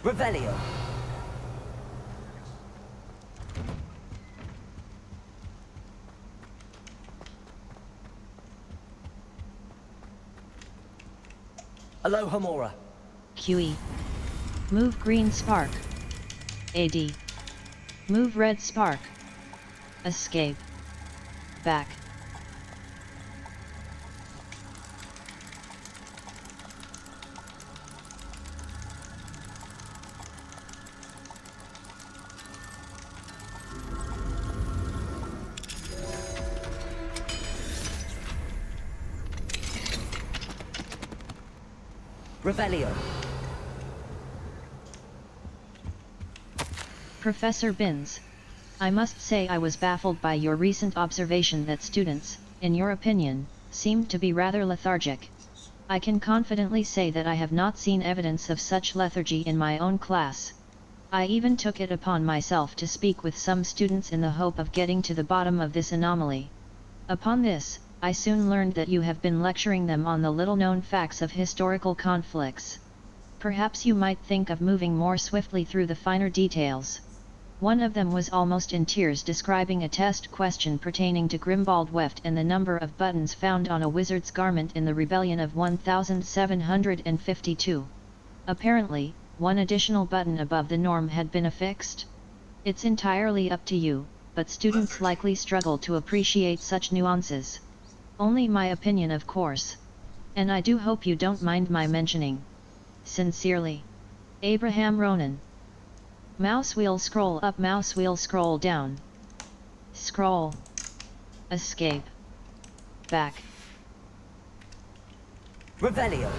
Revelio. Aloha Mora. QE. Move green spark. AD. Move red spark. Escape. Back. Revelio. Professor Binns. I must say I was baffled by your recent observation that students, in your opinion, seemed to be rather lethargic. I can confidently say that I have not seen evidence of such lethargy in my own class. I even took it upon myself to speak with some students in the hope of getting to the bottom of this anomaly. Upon this, I soon learned that you have been lecturing them on the little-known facts of historical conflicts. Perhaps you might think of moving more swiftly through the finer details. One of them was almost in tears describing a test question pertaining to Grimbald Weft and the number of buttons found on a wizard's garment in the rebellion of 1752. Apparently, one additional button above the norm had been affixed. It's entirely up to you, but students likely struggle to appreciate such nuances. Only my opinion, of course. And I do hope you don't mind my mentioning. Sincerely. Abraham Ronan. Mouse wheel scroll up, mouse wheel scroll down. Scroll. Escape. Back. Revelio.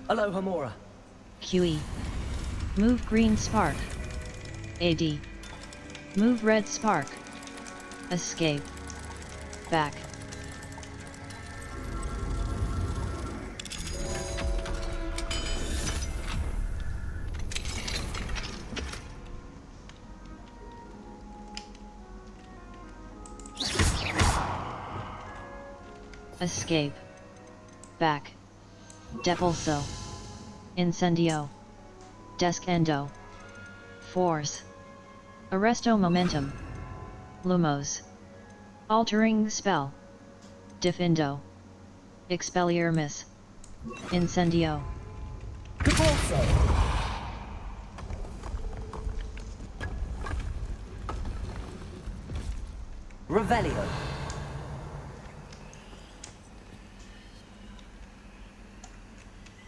Aloha Mora. QE. Move green spark. AD. Move red spark. Escape. Back. Escape. Back. Depulso. Incendio. Descendo. Force. Arresto momentum. Lumos. Altering spell. Defendo. Expelliarmus. Incendio. Depulso. Revelio.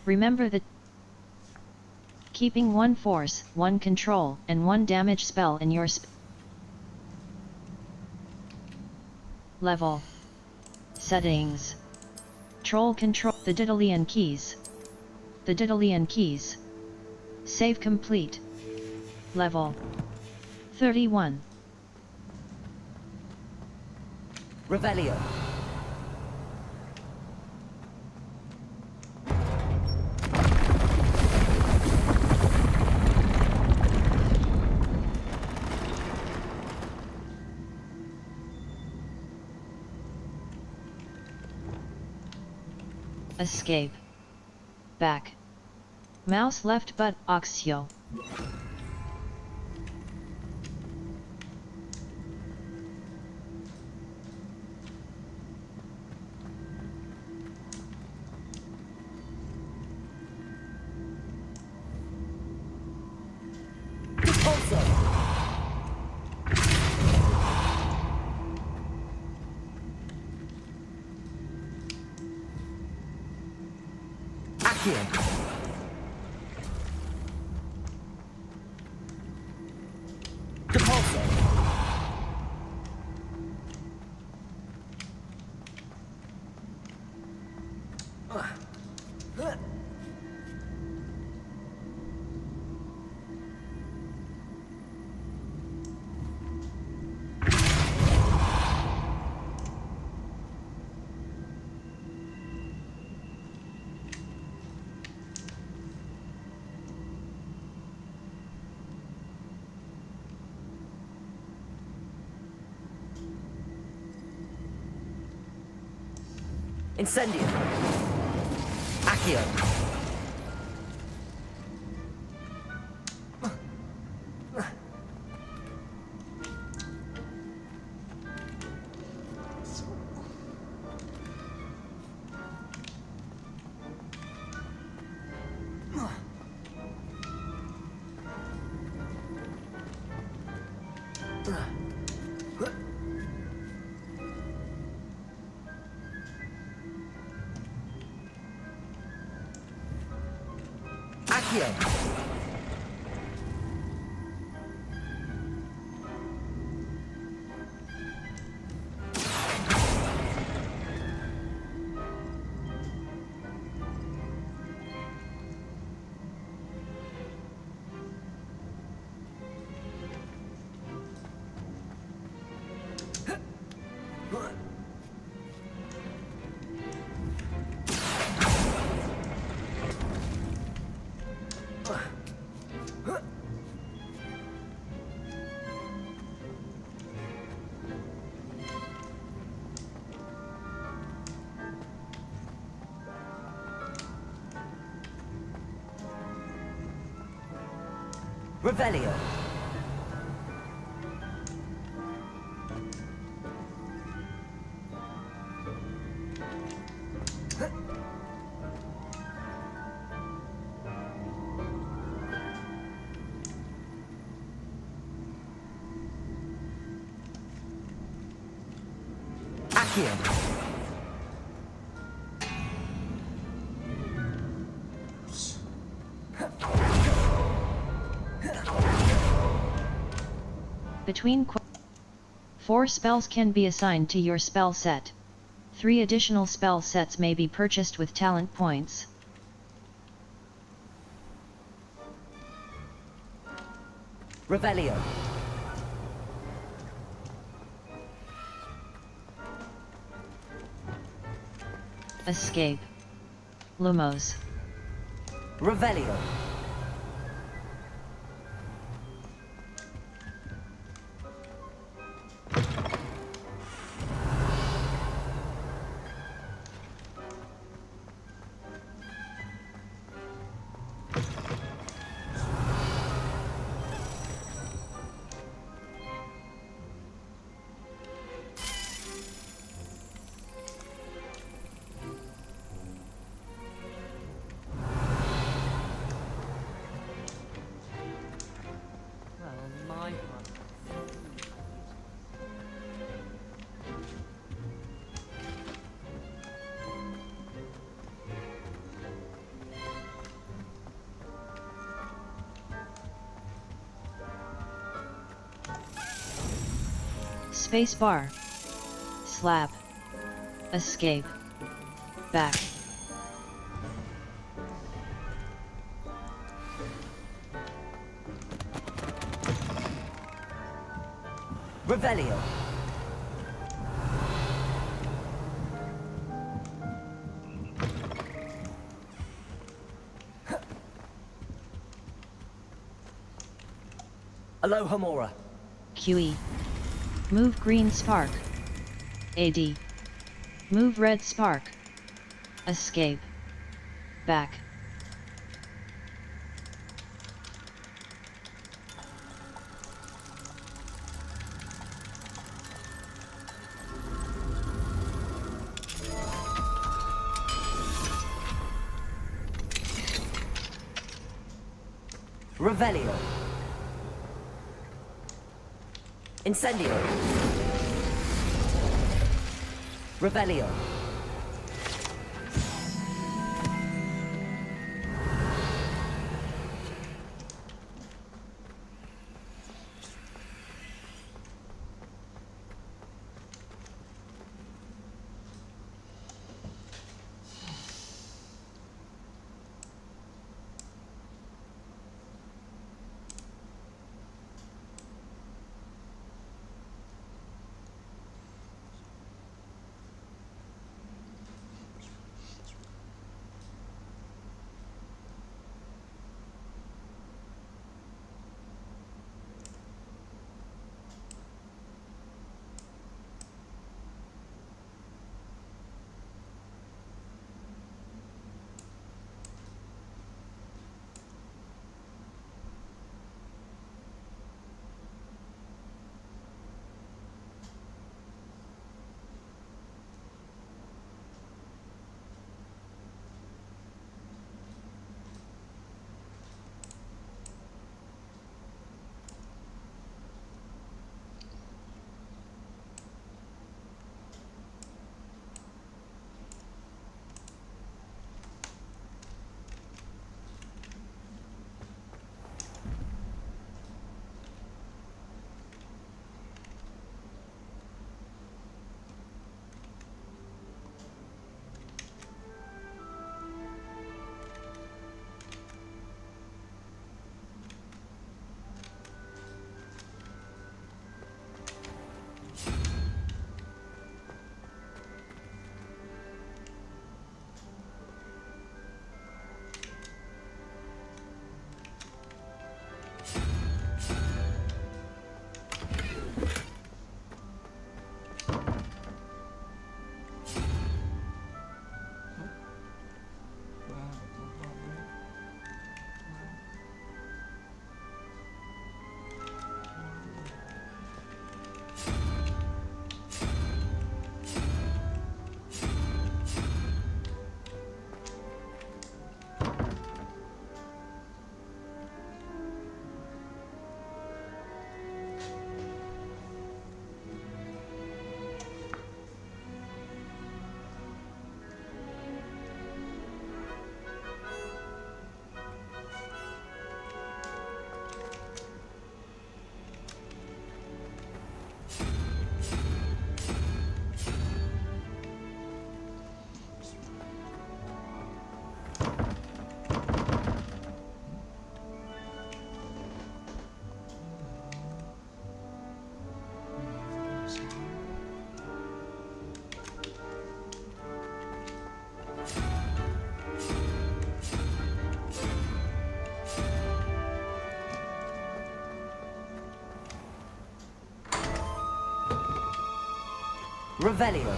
Remember that keeping one force, one control, and one damage spell in your level. Settings. Troll control. The Daedalian keys. The Daedalian keys. Save complete. Level 31. Revelio. Escape. Back. Mouse left but Oxio. Accio. Depulso. Incendio. Accio. Accio. Revelio. Accio. Between 4 spells can be assigned to your spell set. 3 additional spell sets may be purchased with talent points. Revelio. Escape. Lumos. Revelio. Space bar. Slap. Escape. Back. Revelio. Alohomora. QE. Move green spark. AD. Move red spark. Escape. Back. Revelio. Incendio. Revelio. Revelio.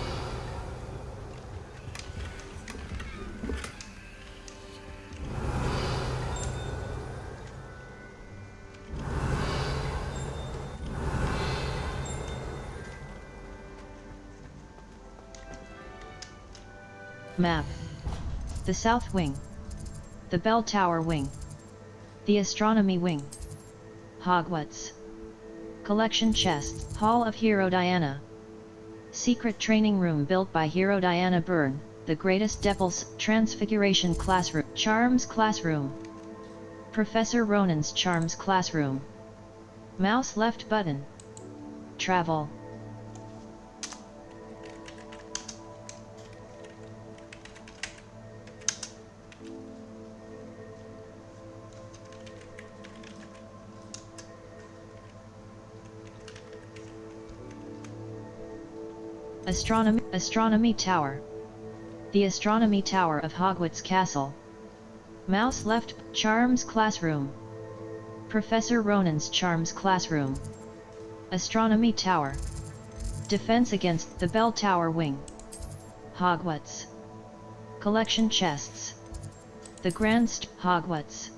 Map. The South Wing. The Bell Tower Wing. The Astronomy Wing. Hogwarts. Collection Chest. Hall of Hero Diana. Secret Training Room built by Hero Diana Byrne, the Greatest Devils. Transfiguration Classroom. Charms Classroom. Professor Ronan's Charms Classroom. Mouse left button. Travel. Astronomy Tower. The Astronomy Tower of Hogwarts Castle. Mouse left. Charms Classroom. Professor Ronan's Charms Classroom. Astronomy Tower. Defense against the Bell Tower Wing. Hogwarts. Collection Chests. The Grand Hogwarts.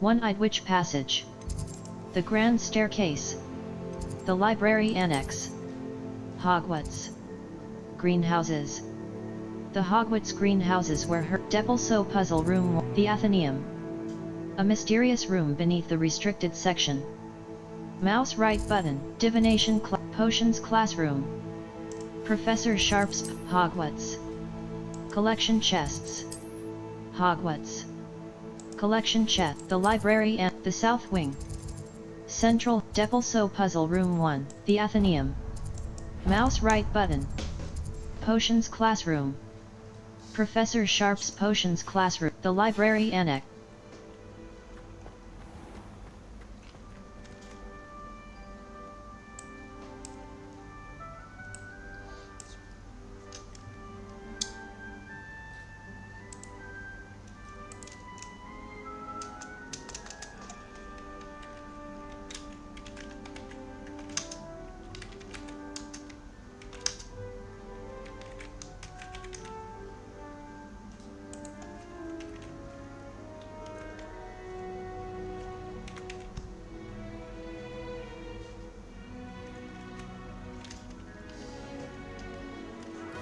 One-Eyed Witch Passage. The Grand Staircase. The Library Annex. Hogwarts. Greenhouses. The Hogwarts greenhouses where her Devil-So Puzzle Room. The Athenaeum. A mysterious room beneath the restricted section. Mouse right button. Divination Potions Classroom. Professor Sharp's Hogwarts. Collection Chests. Hogwarts. Collection Chest. The Library and the South Wing. Central Devil-So Puzzle Room 1. The Athenaeum. Mouse right button. Potions Classroom. Professor Sharp's Potions Classroom. The Library Annex.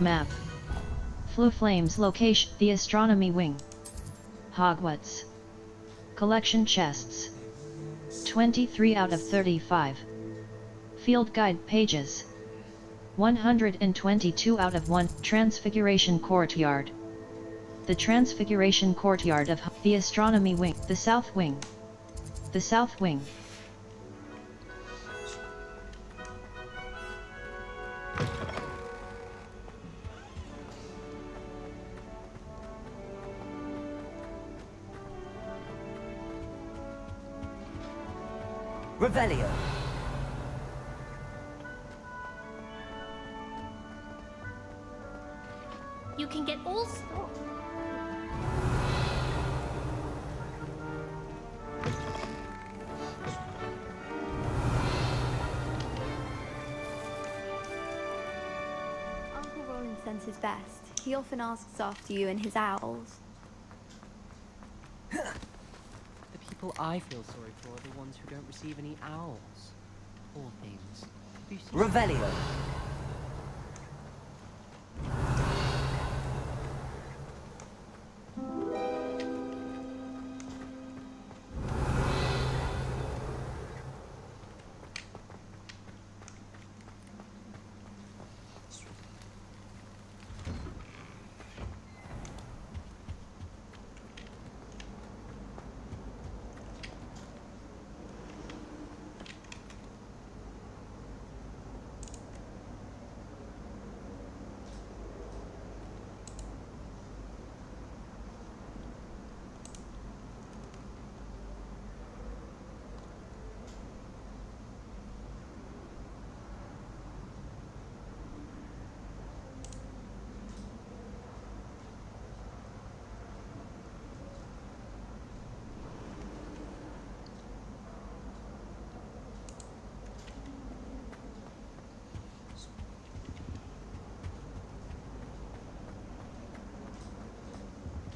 Map. Fluflame's location. The Astronomy Wing. Hogwarts. Collection Chests. 23 out of 35. Field Guide Pages. 122 out of 1. Transfiguration Courtyard. The Transfiguration Courtyard of the Astronomy Wing. The South Wing. The South Wing. Revelio. You can get all Uncle Roland sends his best. He often asks after you and his owls. The people I feel sorry for are the ones who don't receive any owls. Poor things. Revelio.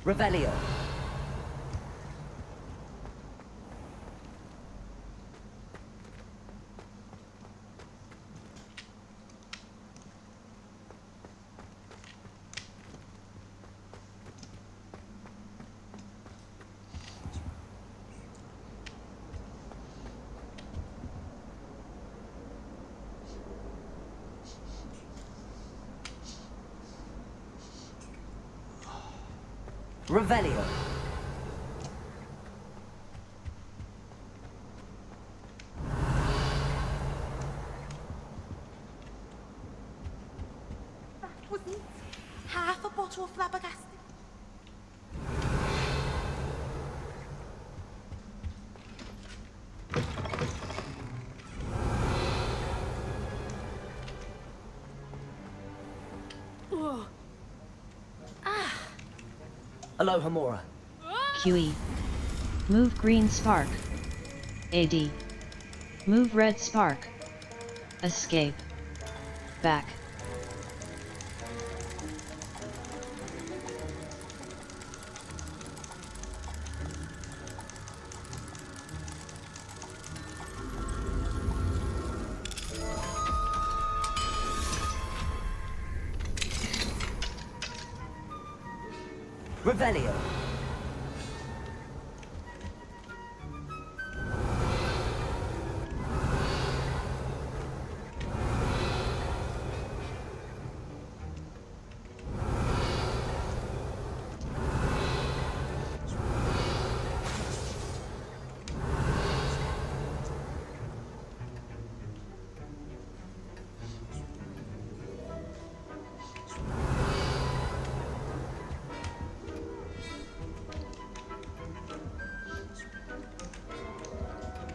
Revelio. Revelio. That wasn't half a bottle of flabbergasted. Aloha Mora. QE. Move green spark. AD. Move red spark. Escape. Back. Revelio.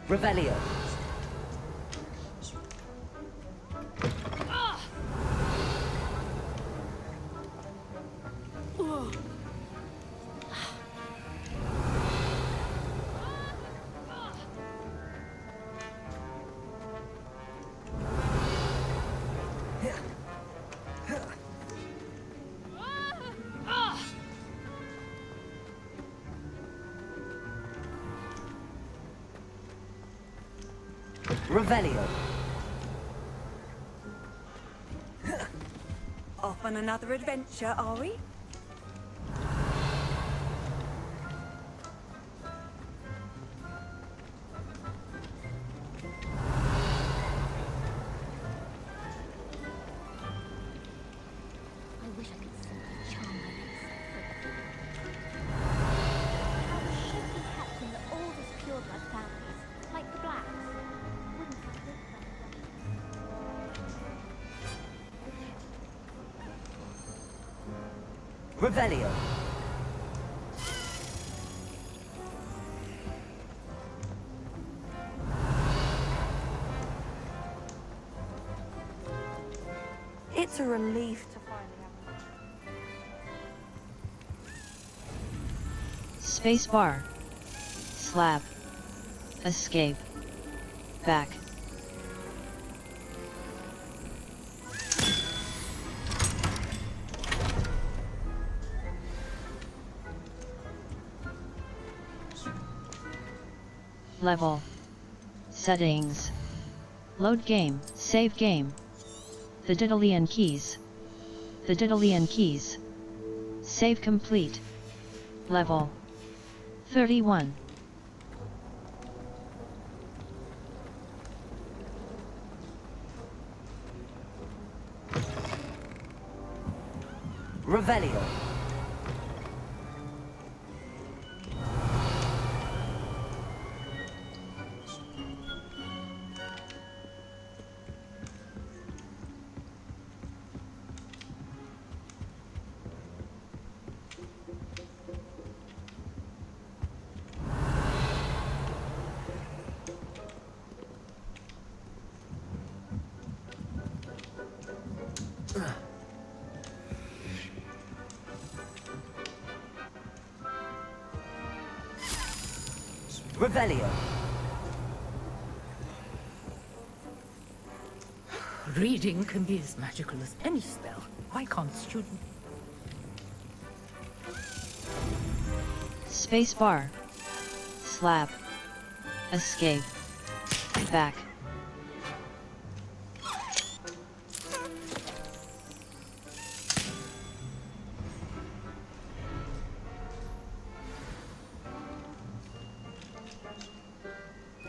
Revelio. Revelio. Off on another adventure, are we? I wish I could simply charm my kept in the oldest pureblood families, like the Blacks. Wouldn't have lived Revelio. It's a relief to finally have Spacebar. Slab. Escape. Back. Level. Settings. Load game, save game. The Diddleyan keys. The Diddleyan keys. Save complete. Level. 31. Revelio. Revelio. Reading can be as magical as any spell. Why can't students? Spacebar. Slap. Escape. Back.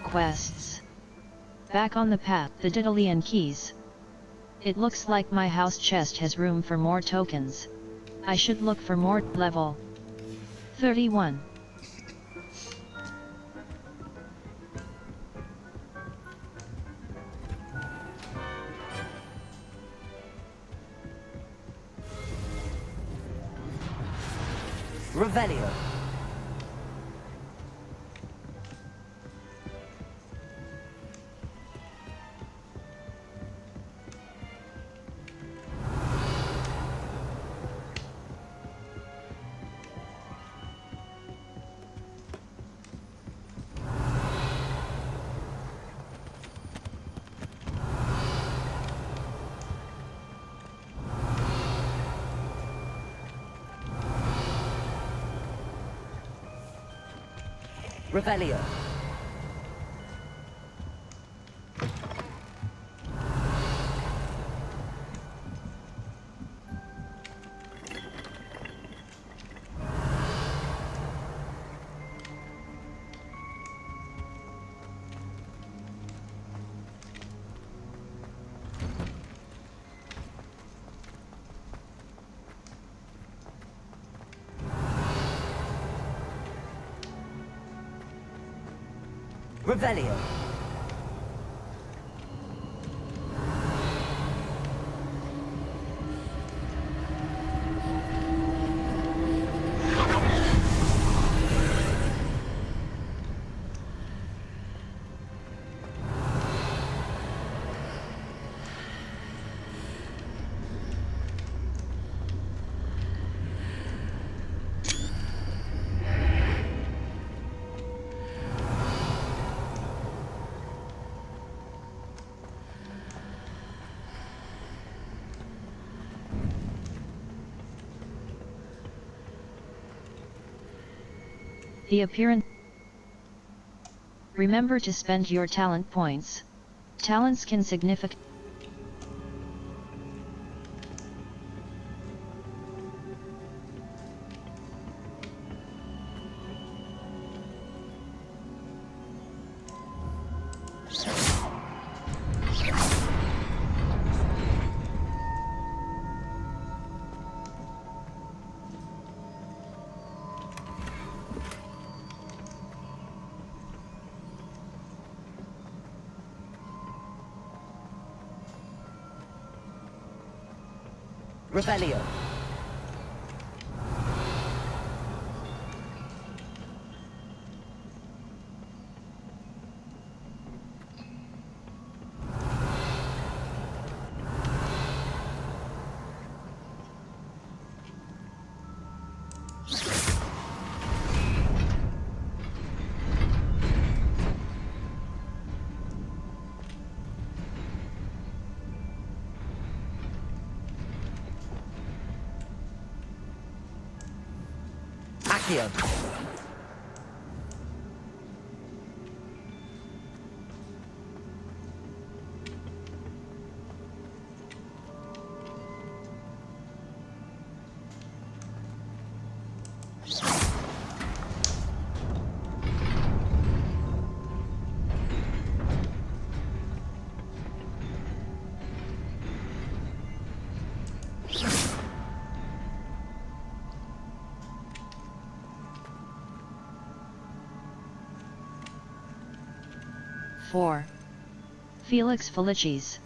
Quests. Back on the path, the Daedalian keys. It looks like my house chest has room for more tokens. I should look for more. Level 31. Revelio. Revelio. Revelio. The appearance. Remember to spend your talent points. Talents can significantly. Revelio. Accio. Four. Felix Felicis.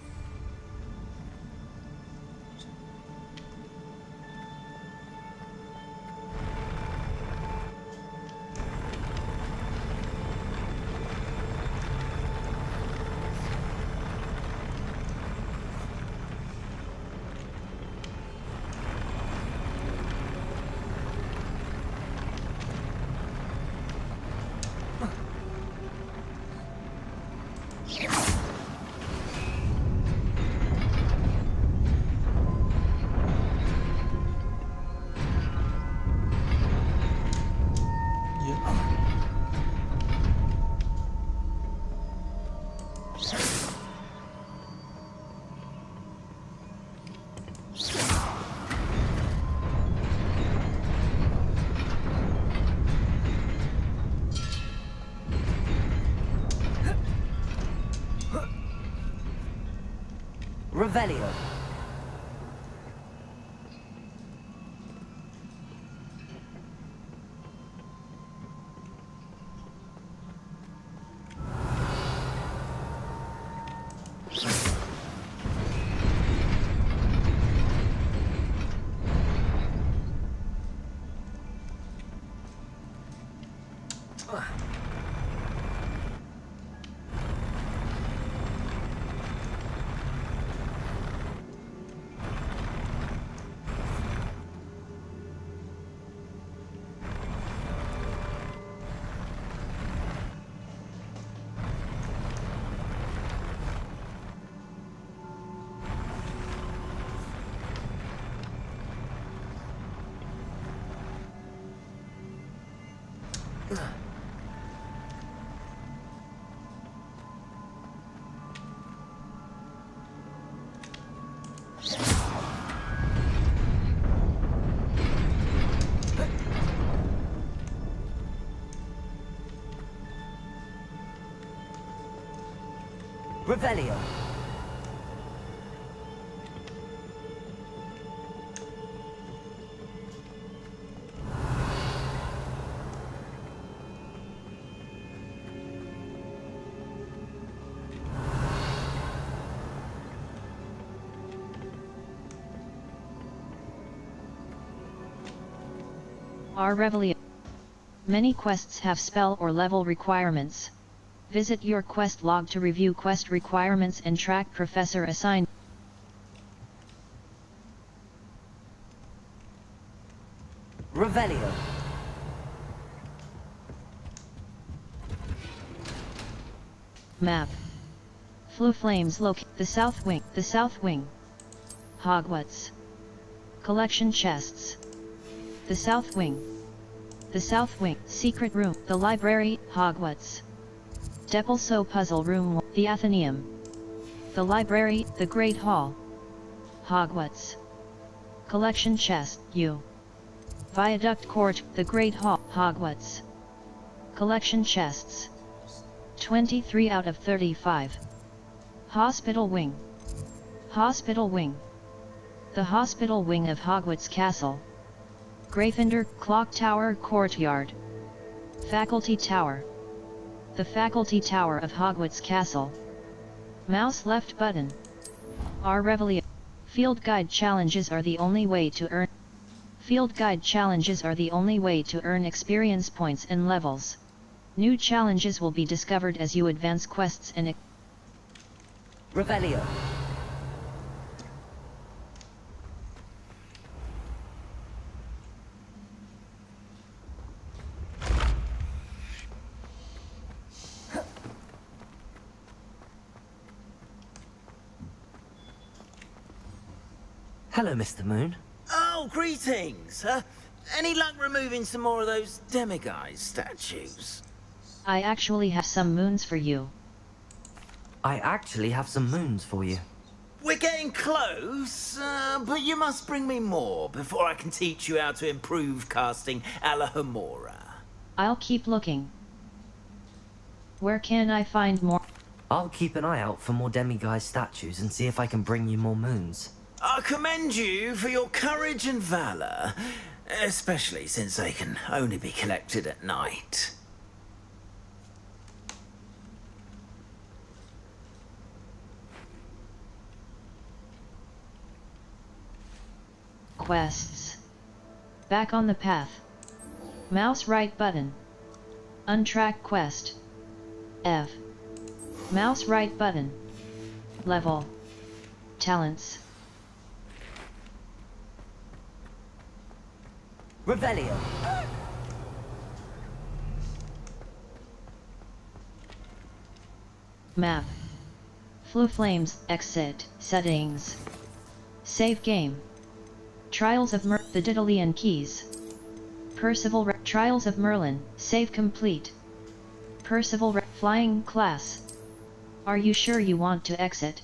Revelio. Revelio. Our Revelio. Many quests have spell or level requirements. Visit your quest log to review quest requirements and track professor assigned. Revelio. Map. Flue flames locate the south wing. The south wing. Hogwarts. Collection chests. The south wing. The south wing. Secret room. The library. Hogwarts. Depelso puzzle room. The Athenaeum. The library. The Great Hall. Hogwarts. Collection chest. U. Viaduct court. The Great Hall. Hogwarts. Collection chests. 23 out of 35. Hospital wing. Hospital wing. The hospital wing of Hogwarts Castle. Gryffindor Clock Tower Courtyard. Faculty Tower. The Faculty Tower of Hogwarts Castle. Mouse left button. R. Revelio. Field guide challenges are the only way to earn. Field guide challenges are the only way to earn experience points and levels. New challenges will be discovered as you advance quests and. Revelio. Hello, Mr. Moon. Oh, greetings! Any luck removing some more of those demiguise statues? I actually have some moons for you. I actually have some moons for you. We're getting close, but you must bring me more before I can teach you how to improve casting Alahomora. I'll keep looking. Where can I find more? I'll keep an eye out for more demiguise statues and see if I can bring you more moons. I commend you for your courage and valor, especially since they can only be collected at night. Quests. Back on the path. Mouse right button. Untrack quest. F. Mouse right button. Level. Talents. Revelio. Map. Flue flames. Exit. Settings. Save game. Trials of the Daedalian keys. Percival Trials of Merlin. Save complete. Percival flying class. Are you sure you want to exit?